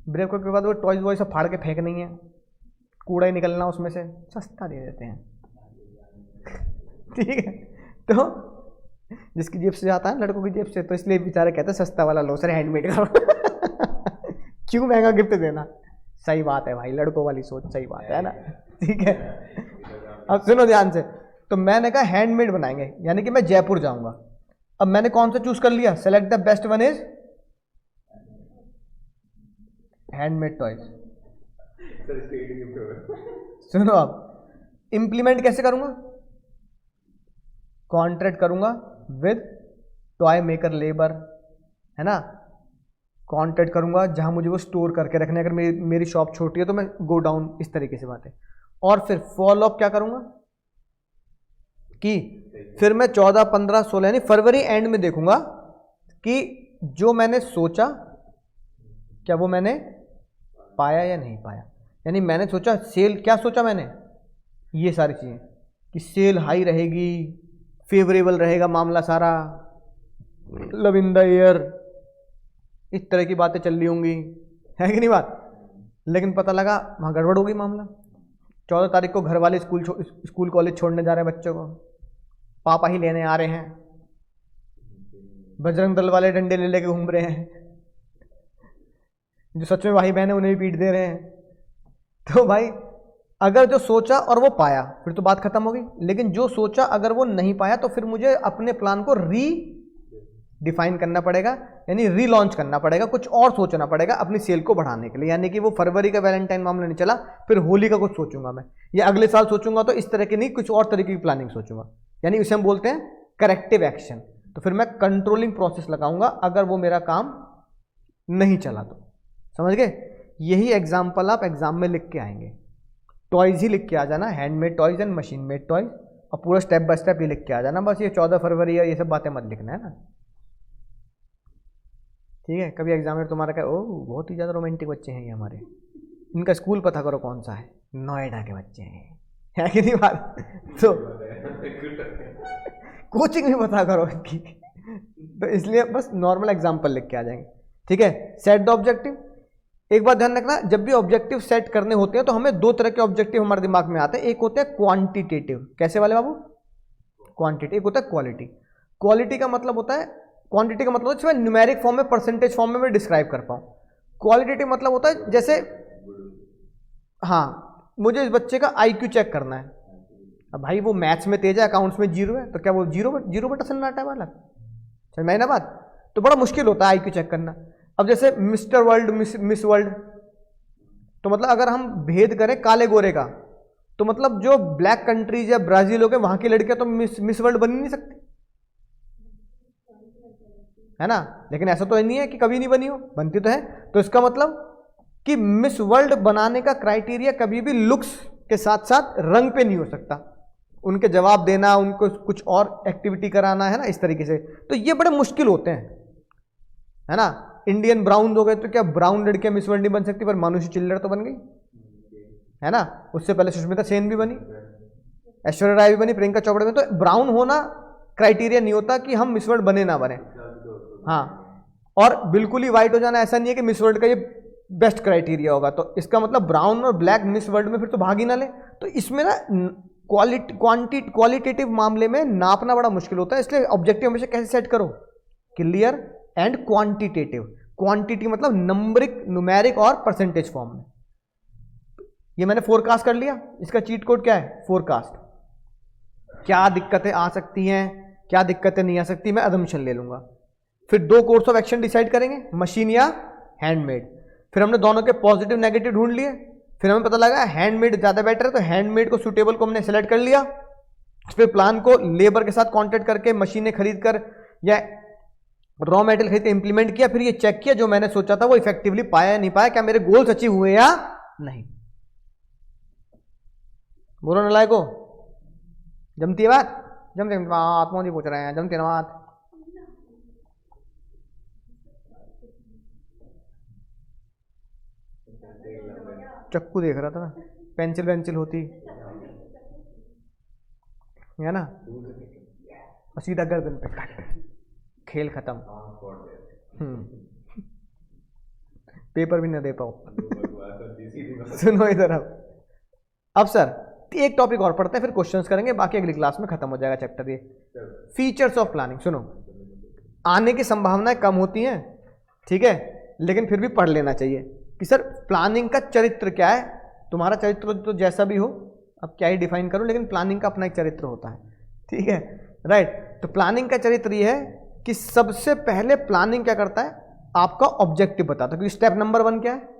ब्रेकअप के बाद वो टॉयज वॉयज सब फाड़ के फेंक नहीं है, कूड़ा ही निकलना उसमें से, सस्ता दे देते हैं ठीक है। तो जिसकी जेब से जाता है, लड़कों की जेब से, तो इसलिए बेचारे कहते हैं सस्ता वाला लो सर, हैंडमेड का क्यों महंगा गिफ्ट देना। सही बात है भाई, लड़कों वाली सोच, सही बात है ना, ठीक है। अब सुनो ध्यान से, तो मैंने कहा हैंडमेड बनाएंगे, यानी कि मैं जयपुर जाऊंगा। अब मैंने कौन सा चूज कर लिया, select the best one is handmade toys. सुनो आप, इंप्लीमेंट कैसे करूंगा? कॉन्ट्रैक्ट करूंगा विद टॉय मेकर लेबर, है ना, कॉन्ट्रैक्ट करूंगा जहां मुझे वो स्टोर करके रखने, अगर मेरी शॉप छोटी है तो मैं गो डाउन, इस तरीके से बात है। और फिर फॉलो अप क्या करूंगा कि फिर मैं 14, 15, 16 यानी फरवरी एंड में देखूंगा कि जो मैंने सोचा क्या वो मैंने पाया या नहीं पाया। यानी मैंने सोचा सेल, क्या सोचा मैंने, ये सारी चीजें कि सेल हाई रहेगी, फेवरेबल रहेगा मामला सारा, लव इन द एयर, इस तरह की बातें चल रही होंगी, है कि नहीं बात। लेकिन पता लगा वहाँ गड़बड़ होगी मामला। 14 तारीख को घर वाले स्कूल कॉलेज छोड़ने जा रहे हैं बच्चों को, पापा ही लेने आ रहे हैं, बजरंग दल वाले डंडे ले लेके घूम रहे हैं, जो सच में भाई बहन है उन्हें भी पीट दे रहे हैं। तो भाई अगर जो सोचा और वो पाया फिर तो बात खत्म होगी, लेकिन जो सोचा अगर वो नहीं पाया तो फिर मुझे अपने प्लान को डिफाइन करना पड़ेगा, यानी रीलॉन्च करना पड़ेगा, कुछ और सोचना पड़ेगा अपनी सेल को बढ़ाने के लिए। यानी कि वो फरवरी का वैलेंटाइन मामला नहीं चला, फिर होली का कुछ सोचूंगा मैं, या अगले साल सोचूंगा तो इस तरह की नहीं, कुछ और तरीके की प्लानिंग सोचूंगा। यानी उसे हम बोलते हैं करेक्टिव एक्शन। तो फिर मैं कंट्रोलिंग प्रोसेस लगाऊंगा अगर वो मेरा काम नहीं चला तो। समझ गए? यही एग्जाम्पल आप एग्जाम में लिख के आएंगे। टॉयज ही लिख के आ जाना, handmade toys and machine made toys, और पूरा स्टेप बाय स्टेप ये लिख के आ जाना। बस ये 14 फरवरी या ये सब बातें मत लिखना, है ना, ठीक है। कभी एग्जामिनर तुम्हारा कहे ओह बहुत ही ज़्यादा रोमांटिक बच्चे हैं ये हमारे, इनका स्कूल पता करो कौन सा है, नोएडा के बच्चे हैं, है कि नहीं बात। तो कोचिंग भी पता करो इनकी। तो इसलिए बस नॉर्मल एग्जाम्पल लिख के आ जाएंगे, ठीक है। Set the objective. एक बात ध्यान रखना, जब भी ऑब्जेक्टिव सेट करने होते हैं तो हमें दो तरह के ऑब्जेक्टिव हमारे दिमाग में आते हैं। एक होते हैं क्वांटिटेटिव, कैसे वाले बाबू, क्वांटिटी। एक होता है क्वालिटी। क्वालिटी का मतलब होता है, क्वांटिटी का मतलब होता है न्यूमेरिक फॉर्म में, परसेंटेज फॉर्म में मैं डिस्क्राइब कर पाऊँ। क्वालिटेटिव मतलब होता है जैसे, हाँ मुझे इस बच्चे का IQ चेक करना है, अब भाई वो मैथ्स में तेज है, अकाउंट्स में 0 है, तो क्या वो जीरो बटा सन्नाटा है वाला, समझ में आई ना बात। तो बड़ा मुश्किल होता है IQ चेक करना। अब जैसे मिस्टर वर्ल्ड, मिस वर्ल्ड, तो मतलब अगर हम भेद करें काले गोरे का, तो मतलब जो ब्लैक कंट्रीज या ब्राजील हो गए वहां की लड़कियां तो मिस वर्ल्ड बन ही नहीं सकती, है ना। लेकिन ऐसा तो नहीं है कि कभी नहीं बनी हो, बनती तो है। तो इसका मतलब कि मिस वर्ल्ड बनाने का क्राइटेरिया कभी भी लुक्स के साथ साथ रंग पे नहीं हो सकता, उनके जवाब देना, उनको कुछ और एक्टिविटी कराना, है ना, इस तरीके से। तो ये बड़े मुश्किल होते हैं, है ना। इंडियन ब्राउन हो गए तो क्या ब्राउन लड़कियां मिस वर्ल्ड नहीं बन सकती, पर मानुषी चिल्लर तो बन गई, है ना। उससे पहले सुष्मिता सेन भी बनी, ऐश्वर्या राय भी बनी, प्रियंका चोपड़ा में। तो ब्राउन होना क्राइटेरिया नहीं होता कि हम मिस वर्ल्ड बने ना बने, हाँ। और बिल्कुल ही व्हाइट हो जाना ऐसा नहीं है कि मिस वर्ल्ड का ये बेस्ट क्राइटेरिया होगा। तो इसका मतलब ब्राउन और ब्लैक मिस वर्ल्ड में फिर तो भाग ही ना ले। तो इसमें ना क्वालिटेटिव मामले में नापना बड़ा मुश्किल होता है। इसलिए ऑब्जेक्टिव हमेशा कैसे सेट करो, क्लियर एंड क्वांटिटेटिव। क्वांटिटी मतलब नंबरिक, न्यूमेरिक और परसेंटेज फॉर्म में। ये मैंने फोरकास्ट कर लिया, इसका चीट कोड क्या है, फोरकास्ट। क्या दिक्कतें आ सकती हैं, क्या दिक्कतें नहीं आ सकती, मैं अजम्पशन ले लूंगा। फिर 2 कोर्स ऑफ एक्शन डिसाइड करेंगे, मशीन या हैंडमेड। फिर हमने दोनों के पॉजिटिव नेगेटिव ढूंढ लिए। फिर हमें पता लगा हैंडमेड ज़्यादा बेटर है, तो हैंडमेड को सुटेबल को हमने सेलेक्ट कर लिया। फिर प्लान को लेबर के साथ कॉन्टेक्ट करके, मशीनें खरीद कर या रॉ मटेरियल खरीद के इंप्लीमेंट किया। फिर ये चेक किया जो मैंने सोचा था वो इफेक्टिवली पाया या नहीं पाया, क्या मेरे गोल्स अचीव हुए या नहीं। बोलो नलायको, जमती है बात, जमती बात, मोदी पूछ रहे हैं, जमती ना बात। चक्कू देख रहा था ना, पेंसिल होती है ना, सीधा गर्दन पे काट, खेल खत्म, पेपर भी ना दे पाओ। सुनो इधर अब सर एक टॉपिक और पढ़ते हैं, फिर क्वेश्चंस करेंगे, बाकी अगली क्लास में खत्म हो जाएगा चैप्टर। ये फीचर्स ऑफ प्लानिंग। सुनो, आने की संभावनाएं कम होती हैं, ठीक है, लेकिन फिर भी पढ़ लेना चाहिए कि सर प्लानिंग का चरित्र क्या है। तुम्हारा चरित्र तो जैसा भी हो, अब क्या ही डिफाइन करूं, लेकिन प्लानिंग का अपना एक चरित्र होता है, ठीक है, राइट। तो प्लानिंग का चरित्र ये है कि सबसे पहले प्लानिंग क्या करता है, आपका ऑब्जेक्टिव बताता है। क्योंकि स्टेप नंबर 1 क्या है,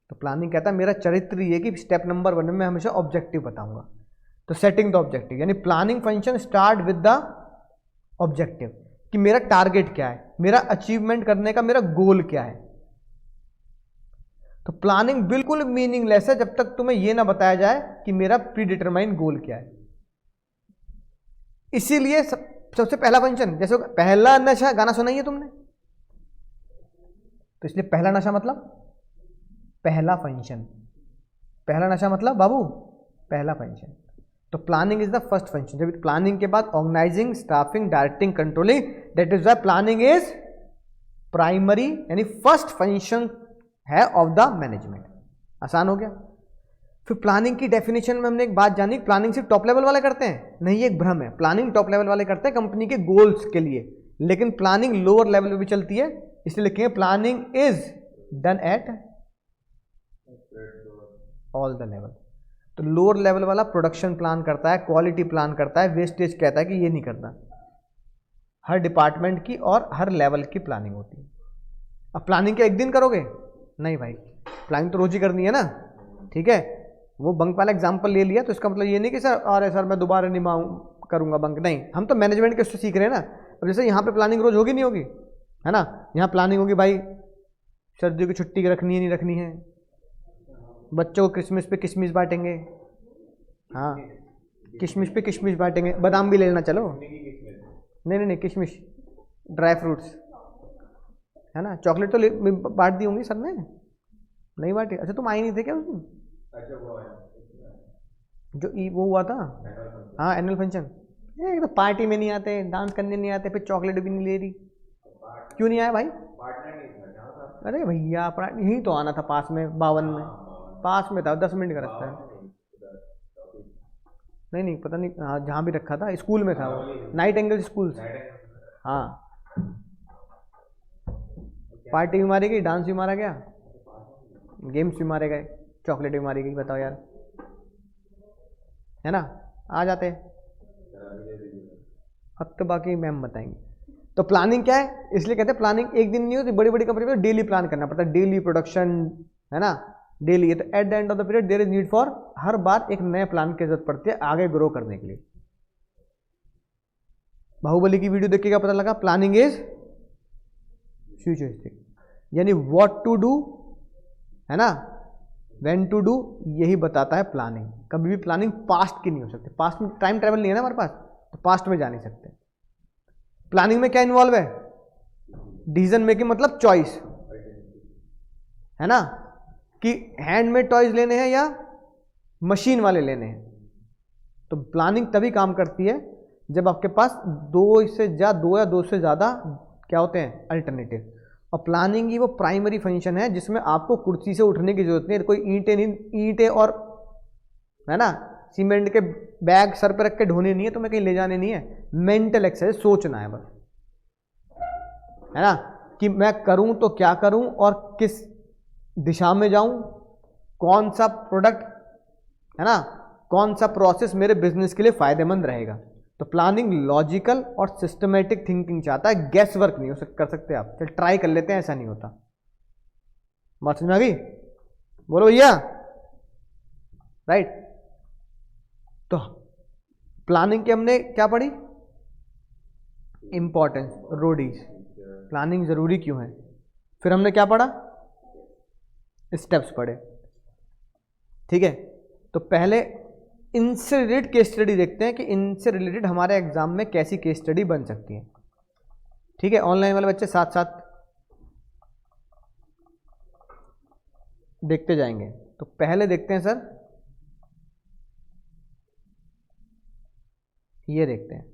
तो प्लानिंग कहता है मेरा चरित्र ये कि स्टेप नंबर 1 में मैं हमेशा ऑब्जेक्टिव बताऊंगा। तो सेटिंग द ऑब्जेक्टिव, यानी planning function start with the objective, कि मेरा टारगेट क्या है, मेरा अचीवमेंट करने का मेरा गोल क्या है। तो प्लानिंग बिल्कुल मीनिंगलेस है जब तक तुम्हें यह ना बताया जाए कि मेरा प्री डिटरमाइंड गोल क्या है। इसीलिए सबसे पहला फंक्शन, जैसे पहला नशा, गाना सुना ही है तुमने, तो इसलिए पहला नशा मतलब पहला फंक्शन, पहला नशा मतलब बाबू पहला फंक्शन। तो planning is the first function. जब प्लानिंग के बाद organizing, staffing, directing, controlling, that is why planning is primary, यानी फर्स्ट फंक्शन है ऑफ द मैनेजमेंट। आसान हो गया। फिर प्लानिंग की डेफिनेशन में हमने एक बात जानी, प्लानिंग सिर्फ टॉप लेवल वाले करते हैं, नहीं, ये एक भ्रम है। प्लानिंग टॉप लेवल वाले करते हैं कंपनी के गोल्स के लिए, लेकिन प्लानिंग लोअर लेवल पे भी चलती है, इसलिए लिखेंगे planning is done at all the level. तो लोअर लेवल वाला प्रोडक्शन प्लान करता है, क्वालिटी प्लान करता है, वेस्टेज कहता है कि ये नहीं करता। हर डिपार्टमेंट की और हर लेवल की प्लानिंग होती है। अब प्लानिंग क्या एक दिन करोगे? नहीं भाई, प्लानिंग तो रोज ही करनी है ना, ठीक है। वो बंक वाला एग्जांपल ले लिया तो इसका मतलब ये नहीं कि सर अरे सर मैं दोबारा नहीं करूंगा बंक, नहीं, हम तो मैनेजमेंट के उससे सीख रहे हैं ना। अब जैसे यहाँ पे प्लानिंग रोज होगी नहीं होगी, है ना, यहाँ प्लानिंग होगी भाई सर्दियों की छुट्टी रखनी है नहीं रखनी है, बच्चों को क्रिसमस पे किशमिश बांटेंगे, हाँ किशमिश पे किशमिश बांटेंगे, बादाम भी ले लेना चलो, नहीं नहीं नहीं किशमिश ड्राई फ्रूट्स, है ना। चॉकलेट तो बांट दी होंगी सर ने, नहीं बांटे? अच्छा तुम आए नहीं थे क्या उस दिन? जो वो हुआ था, हाँ एनुअल फंक्शन। एक तो पार्टी में नहीं आते, डांस करने नहीं आते, फिर चॉकलेट भी नहीं ले रही, क्यों नहीं आया भाई? अरे भैया यहीं तो आना था पास में, 52 में पास में था, 10 मिनट का रास्ता है। नहीं नहीं पता नहीं, हाँ जहाँ भी रखा था स्कूल में था वो, नाइट एंगल स्कूल, हाँ। पार्टी भी मारी गई, डांस भी मारा गया, गेम्स भी मारे गए, चॉकलेट भी मारी गई, बताओ यार, है ना। आ जाते अब तो बाकी मैम बताएंगे। तो प्लानिंग क्या है, इसलिए कहते हैं प्लानिंग एक दिन नहीं होती, बड़ी बड़ी कंपनी में डेली प्लान करना पड़ता है, डेली प्रोडक्शन, है ना, डेली। तो at the end of the period there is need for, हर बार एक नए प्लान की जरूरत पड़ती है आगे ग्रो करने के लिए। बाहुबली की वीडियो देख के क्या पता लगा? प्लानिंग इज फ्यूचरिस्टिक, यानी व्हाट टू डू, है ना, व्हेन टू डू, यही बताता है प्लानिंग। कभी भी प्लानिंग पास्ट की नहीं हो सकती, पास्ट में टाइम ट्रेवल नहीं है ना हमारे पास, तो पास्ट में जा नहीं सकते। प्लानिंग में क्या इन्वॉल्व है? डिसीजन मेकिंग, मतलब चॉइस, है ना, कि हैंडमेड टॉयज लेने हैं या मशीन वाले लेने हैं। तो प्लानिंग तभी काम करती है जब आपके पास दो या दो से ज़्यादा क्या होते हैं, अल्टरनेटिव। और प्लानिंग ही वो प्राइमरी फंक्शन है जिसमें आपको कुर्सी से उठने की जरूरत नहीं है, कोई ईंटें और, है ना, सीमेंट के बैग सर पे रख के ढोने नहीं है, तो मैं कहीं ले जाने नहीं है। मेंटल एक्सरसाइज, सोचना है बस, है ना, कि मैं करूं तो क्या करूं और किस दिशा में जाऊं, कौन सा प्रोडक्ट, है ना, कौन सा प्रोसेस मेरे बिजनेस के लिए फायदेमंद रहेगा। तो प्लानिंग लॉजिकल और सिस्टमेटिक थिंकिंग चाहता है, गैस वर्क नहीं कर सकते आप। चल ट्राई कर लेते हैं, ऐसा नहीं होता। बात समझ में आ गई? बोलो भैया, राइट। तो प्लानिंग के हमने क्या पढ़ी? इंपॉर्टेंस, रोडीज, प्लानिंग जरूरी क्यों है। फिर हमने क्या पढ़ा? स्टेप्स पढ़े, ठीक है। तो पहले इनसे रिलेटेड केस स्टडी देखते हैं कि इनसे रिलेटेड हमारे एग्जाम में कैसी केस स्टडी बन सकती है, ठीक है। ऑनलाइन वाले बच्चे साथ साथ देखते जाएंगे। तो पहले देखते हैं सर, ये देखते हैं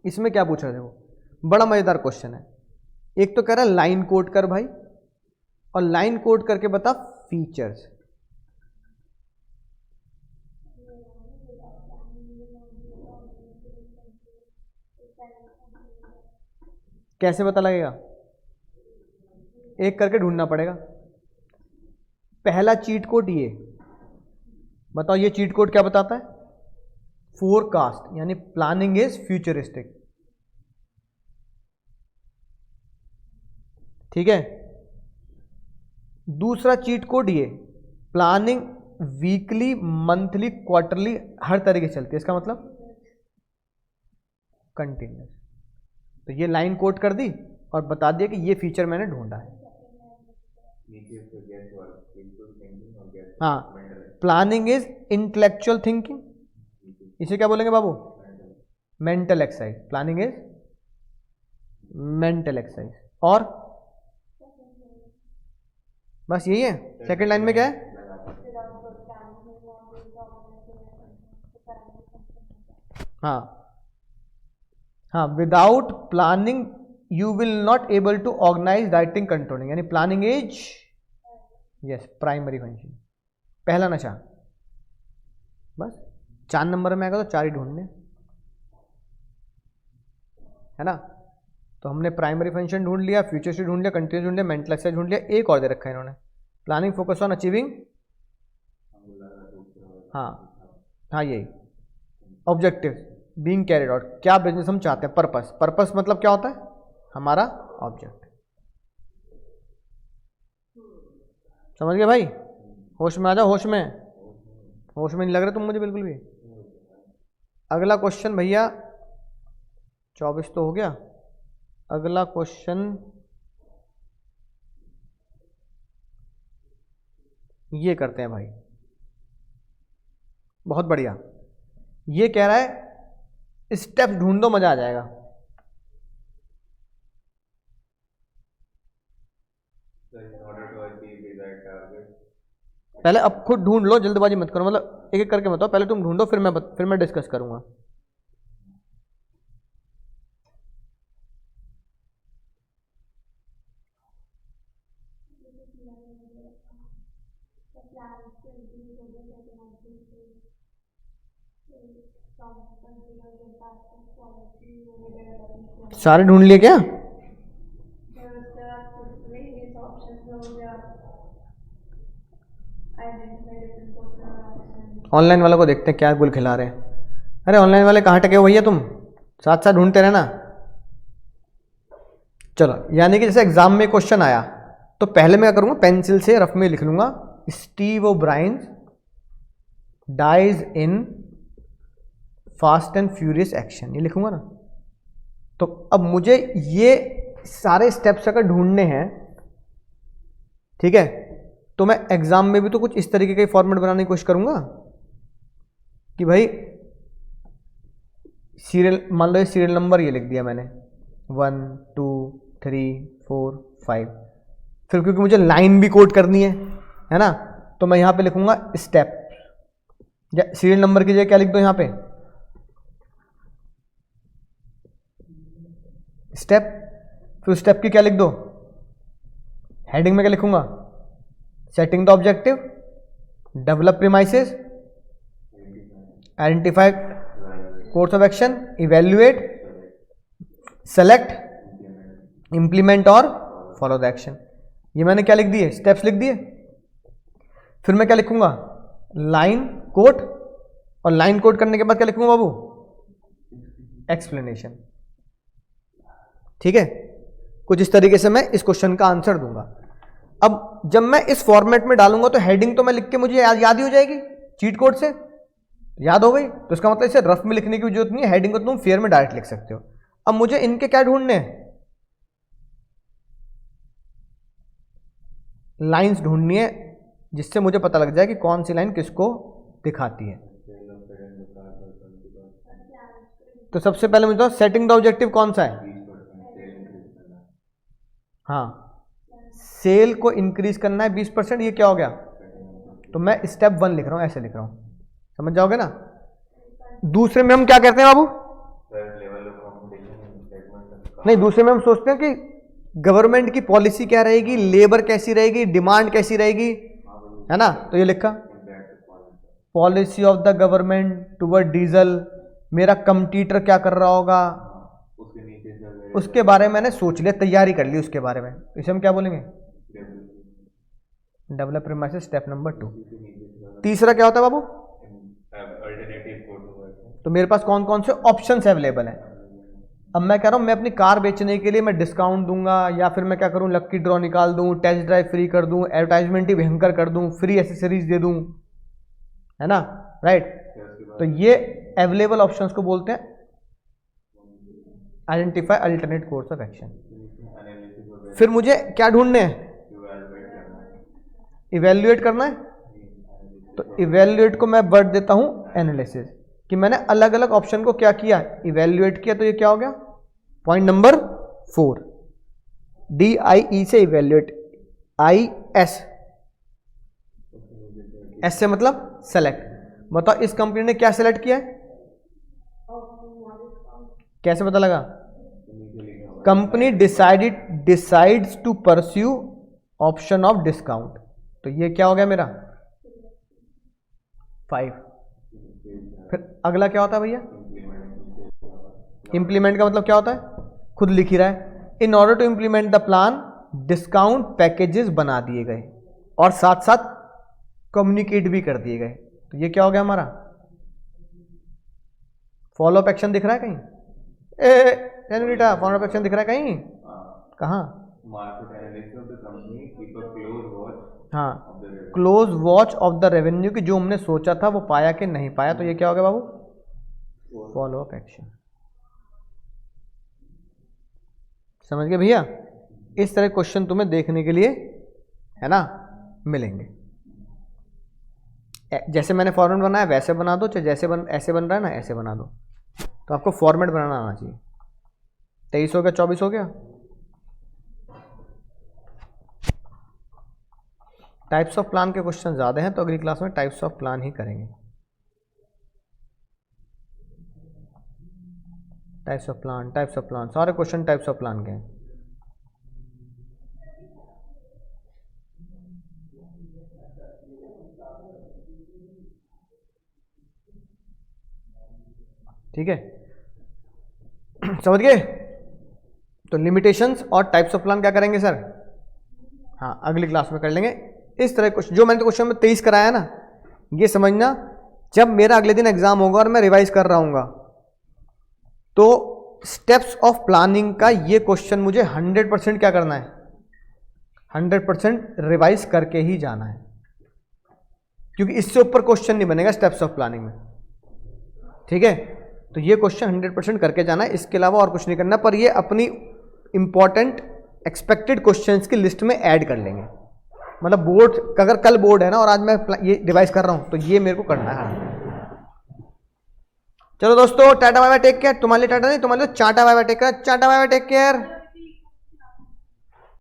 इसमें क्या पूछा है। वो बड़ा मजेदार क्वेश्चन है। एक तो कह रहा है लाइन कोड कर भाई, और लाइन कोड करके बता फीचर्स। कैसे पता लगेगा? एक करके ढूंढना पड़ेगा। पहला चीट कोड ये बताओ, ये चीट कोड क्या बताता है? फोरकास्ट, यानी प्लानिंग इज फ्यूचरिस्टिक, ठीक है। दूसरा चीट कोड ये, प्लानिंग वीकली, मंथली, क्वार्टरली, हर तरीके से चलती है, इसका मतलब कंटिन्यूस। तो ये लाइन कोड कर दी और बता दिया कि ये फीचर मैंने ढूंढा है। हाँ, प्लानिंग इज इंटेलेक्चुअल थिंकिंग, इसे क्या बोलेंगे बाबू? Mental exercise. Planning is mental exercise. और बस यही है। सेकंड लाइन में क्या है? हाँ हाँ, without planning you will not able to organise, writing, controlling, यानी planning is yes primary function, पहला नशा। बस 4 नंबर में आएगा तो 4 ही ढूंढने, है ना। तो हमने प्राइमरी फंक्शन ढूंढ लिया, फ्यूचर ढूंढ लिया, कंटिन्यूस ढूंढ लिया, मेंटल एक्सरसाइज ढूंढ लिया, एक और दे रखा है इन्होंने, प्लानिंग फोकस ऑन अचीविंग, हाँ हाँ यही ऑब्जेक्टिव बीइंग कैरिड आउट, क्या बिजनेस हम चाहते हैं, पर्पस। पर्पस मतलब क्या होता है? हमारा ऑब्जेक्ट। समझ गए भाई? होश में आ जाओ, होश में। होश में नहीं लग रहा तुम मुझे बिल्कुल भी। अगला क्वेश्चन भैया 24 तो हो गया। अगला क्वेश्चन ये करते हैं भाई, बहुत बढ़िया। ये कह रहा है स्टेप्स ढूंढो, मजा आ जाएगा। पहले अब खुद ढूंढ लो, जल्दबाजी मत करो, मतलब एक एक करके बताओ, पहले तुम ढूंढो, फिर मैं डिस्कस करूंगा। सारे ढूंढ लिए क्या? ऑनलाइन वालों को देखते हैं क्या गुल खिला रहे हैं। अरे ऑनलाइन वाले कहाँ टके हो भैया, तुम साथ साथ ढूंढते रहना। चलो, यानी कि जैसे एग्जाम में क्वेश्चन आया तो पहले मैं क्या करूंगा, पेंसिल से रफ में लिख लूंगा, Steve O'Brien dies in Fast and Furious action, ये लिखूंगा ना। तो अब मुझे ये सारे स्टेप्स अगर ढूंढने हैं, ठीक है, तो मैं एग्जाम में भी तो कुछ इस तरीके का फॉर्मेट बनाने की कोशिश करूंगा कि भाई सीरियल, मान लो ये सीरियल नंबर ये लिख दिया मैंने 1 2 3 4 5, फिर क्योंकि मुझे लाइन भी कोड करनी है ना, तो मैं यहां पे लिखूंगा स्टेप, या सीरियल नंबर की जगह क्या लिख दो यहां पे, स्टेप। फिर स्टेप की क्या लिख दो, हेडिंग में क्या लिखूंगा, setting the objective, develop premises, identify course of action, evaluate, select, implement और फॉलो द एक्शन। ये मैंने क्या लिख दिए, स्टेप्स लिख दिए। फिर मैं क्या लिखूंगा, लाइन कोड, और लाइन कोड करने के बाद क्या लिखूंगा बाबू, एक्सप्लेनेशन। ठीक है, कुछ इस तरीके से मैं इस क्वेश्चन का आंसर दूंगा। अब जब मैं इस फॉर्मेट में डालूंगा तो हेडिंग तो मैं लिख के मुझे याद ही हो जाएगी, चीट कोड से याद हो गई, तो इसका मतलब इसे रफ में लिखने की जरूरत नहीं है, हेडिंग को तुम फेयर में डायरेक्ट लिख सकते हो। अब मुझे इनके क्या ढूंढने हैं, लाइंस ढूंढनी है, जिससे मुझे पता लग जाए कि कौन सी लाइन किसको दिखाती है। तो सबसे पहले मुझे सेटिंग द ऑब्जेक्टिव कौन सा है, हाँ, सेल को इंक्रीज करना है 20%, ये क्या हो गया, तो मैं स्टेप 1 लिख रहा हूं, ऐसे लिख रहा हूं, समझ जाओगे ना। दूसरे में हम क्या करते हैं बाबू, नहीं, दूसरे में हम सोचते हैं कि गवर्नमेंट की पॉलिसी क्या रहेगी, लेबर कैसी रहेगी, डिमांड कैसी रहेगी, है ना। तो ये लिखा policy of the government toward diesel, मेरा कंपटीटर क्या कर रहा होगा, उसके बारे में मैंने सोच लिया, तैयारी कर ली उसके बारे में। इसे हम क्या बोलेंगे, डेवलप प्रीमाइसेस, स्टेप नंबर 2। तीसरा क्या होता है बाबू, तो मेरे पास कौन कौन से ऑप्शंस अवेलेबल हैं। अब मैं कह रहा हूँ मैं अपनी कार बेचने के लिए मैं डिस्काउंट दूंगा, या फिर मैं क्या करूँ लक्की ड्रॉ निकाल दूँ, टेस्ट ड्राइव फ्री कर दूँ, एडवर्टाइजमेंट ही भयंकर कर दूँ, फ्री एसेसरीज दे दूँ, है ना, राइट। तो ये अवेलेबल ऑप्शंस को बोलते हैं identify alternate course of action. फिर मुझे क्या ढूंढने हैं, इवेल्युएट करना है। तो इवेल्युएट को मैं वर्ड देता हूं एनालिसिस, कि मैंने अलग अलग ऑप्शन को क्या किया, इवेल्युएट किया। तो ये क्या हो गया, पॉइंट नंबर 4, DIE से इवेल्युएट, IS, S से मतलब सेलेक्ट। बताओ इस कंपनी ने क्या सेलेक्ट किया है, कैसे पता लगा, company decides to pursue option of discount. तो ये क्या हो गया मेरा 5। फिर अगला क्या होता है भैया, इंप्लीमेंट का मतलब क्या होता है, खुद लिख ही रहा है, in order to implement the plan discount packages बना दिए गए और साथ साथ कम्युनिकेट भी कर दिए गए। तो ये क्या हो गया हमारा, फॉलो अप एक्शन दिख रहा है कहीं, बेटा फॉलो अप एक्शन दिख रहा है कहीं, कहाँ, हाँ, close watch of the revenue, की जो हमने सोचा था वो पाया कि नहीं पाया। तो ये क्या हो गया बाबू, फॉलो अप एक्शन। समझ गए भैया। इस तरह क्वेश्चन तुम्हें देखने के लिए, है ना, मिलेंगे। जैसे मैंने फॉर्मेट बनाया वैसे बना दो, चाहे जैसे ऐसे बन रहा है ना ऐसे बना दो। तो आपको फॉर्मेट बनाना आना चाहिए। 23 हो गया, 24 हो गया। टाइप्स ऑफ प्लान के क्वेश्चन ज़्यादा हैं, तो अगली क्लास में टाइप्स ऑफ प्लान ही करेंगे। टाइप्स ऑफ प्लान सारे क्वेश्चन टाइप्स ऑफ प्लान के हैं। ठीक है, समझ गए। तो लिमिटेशंस और टाइप्स ऑफ प्लान क्या करेंगे सर, हाँ अगली क्लास में कर लेंगे। इस तरह क्वेश्चन जो मैंने तो क्वेश्चन में 23 कराया ना, ये समझना जब मेरा अगले दिन एग्जाम होगा और मैं रिवाइज कर रहा हूँगा, तो स्टेप्स ऑफ प्लानिंग का ये क्वेश्चन मुझे 100% क्या करना है, 100% रिवाइज करके ही जाना है, क्योंकि इससे ऊपर क्वेश्चन नहीं बनेगा स्टेप्स ऑफ प्लानिंग में। ठीक है, तो ये क्वेश्चन 100% करके जाना है, इसके अलावा और कुछ नहीं करना। पर ये अपनी इंपॉर्टेंट एक्सपेक्टेड क्वेश्चंस की लिस्ट में ऐड कर लेंगे। मतलब बोर्ड, अगर कल बोर्ड है ना और आज मैं ये रिवाइज कर रहा हूं, तो ये मेरे को करना है। चलो दोस्तों, tata bye bye take care. तुम्हारे लिए टाटा नहीं, तुम्हारे लिए चाटा बाय बाय टेक केयर। चाटा बाय बाय टेक केयर।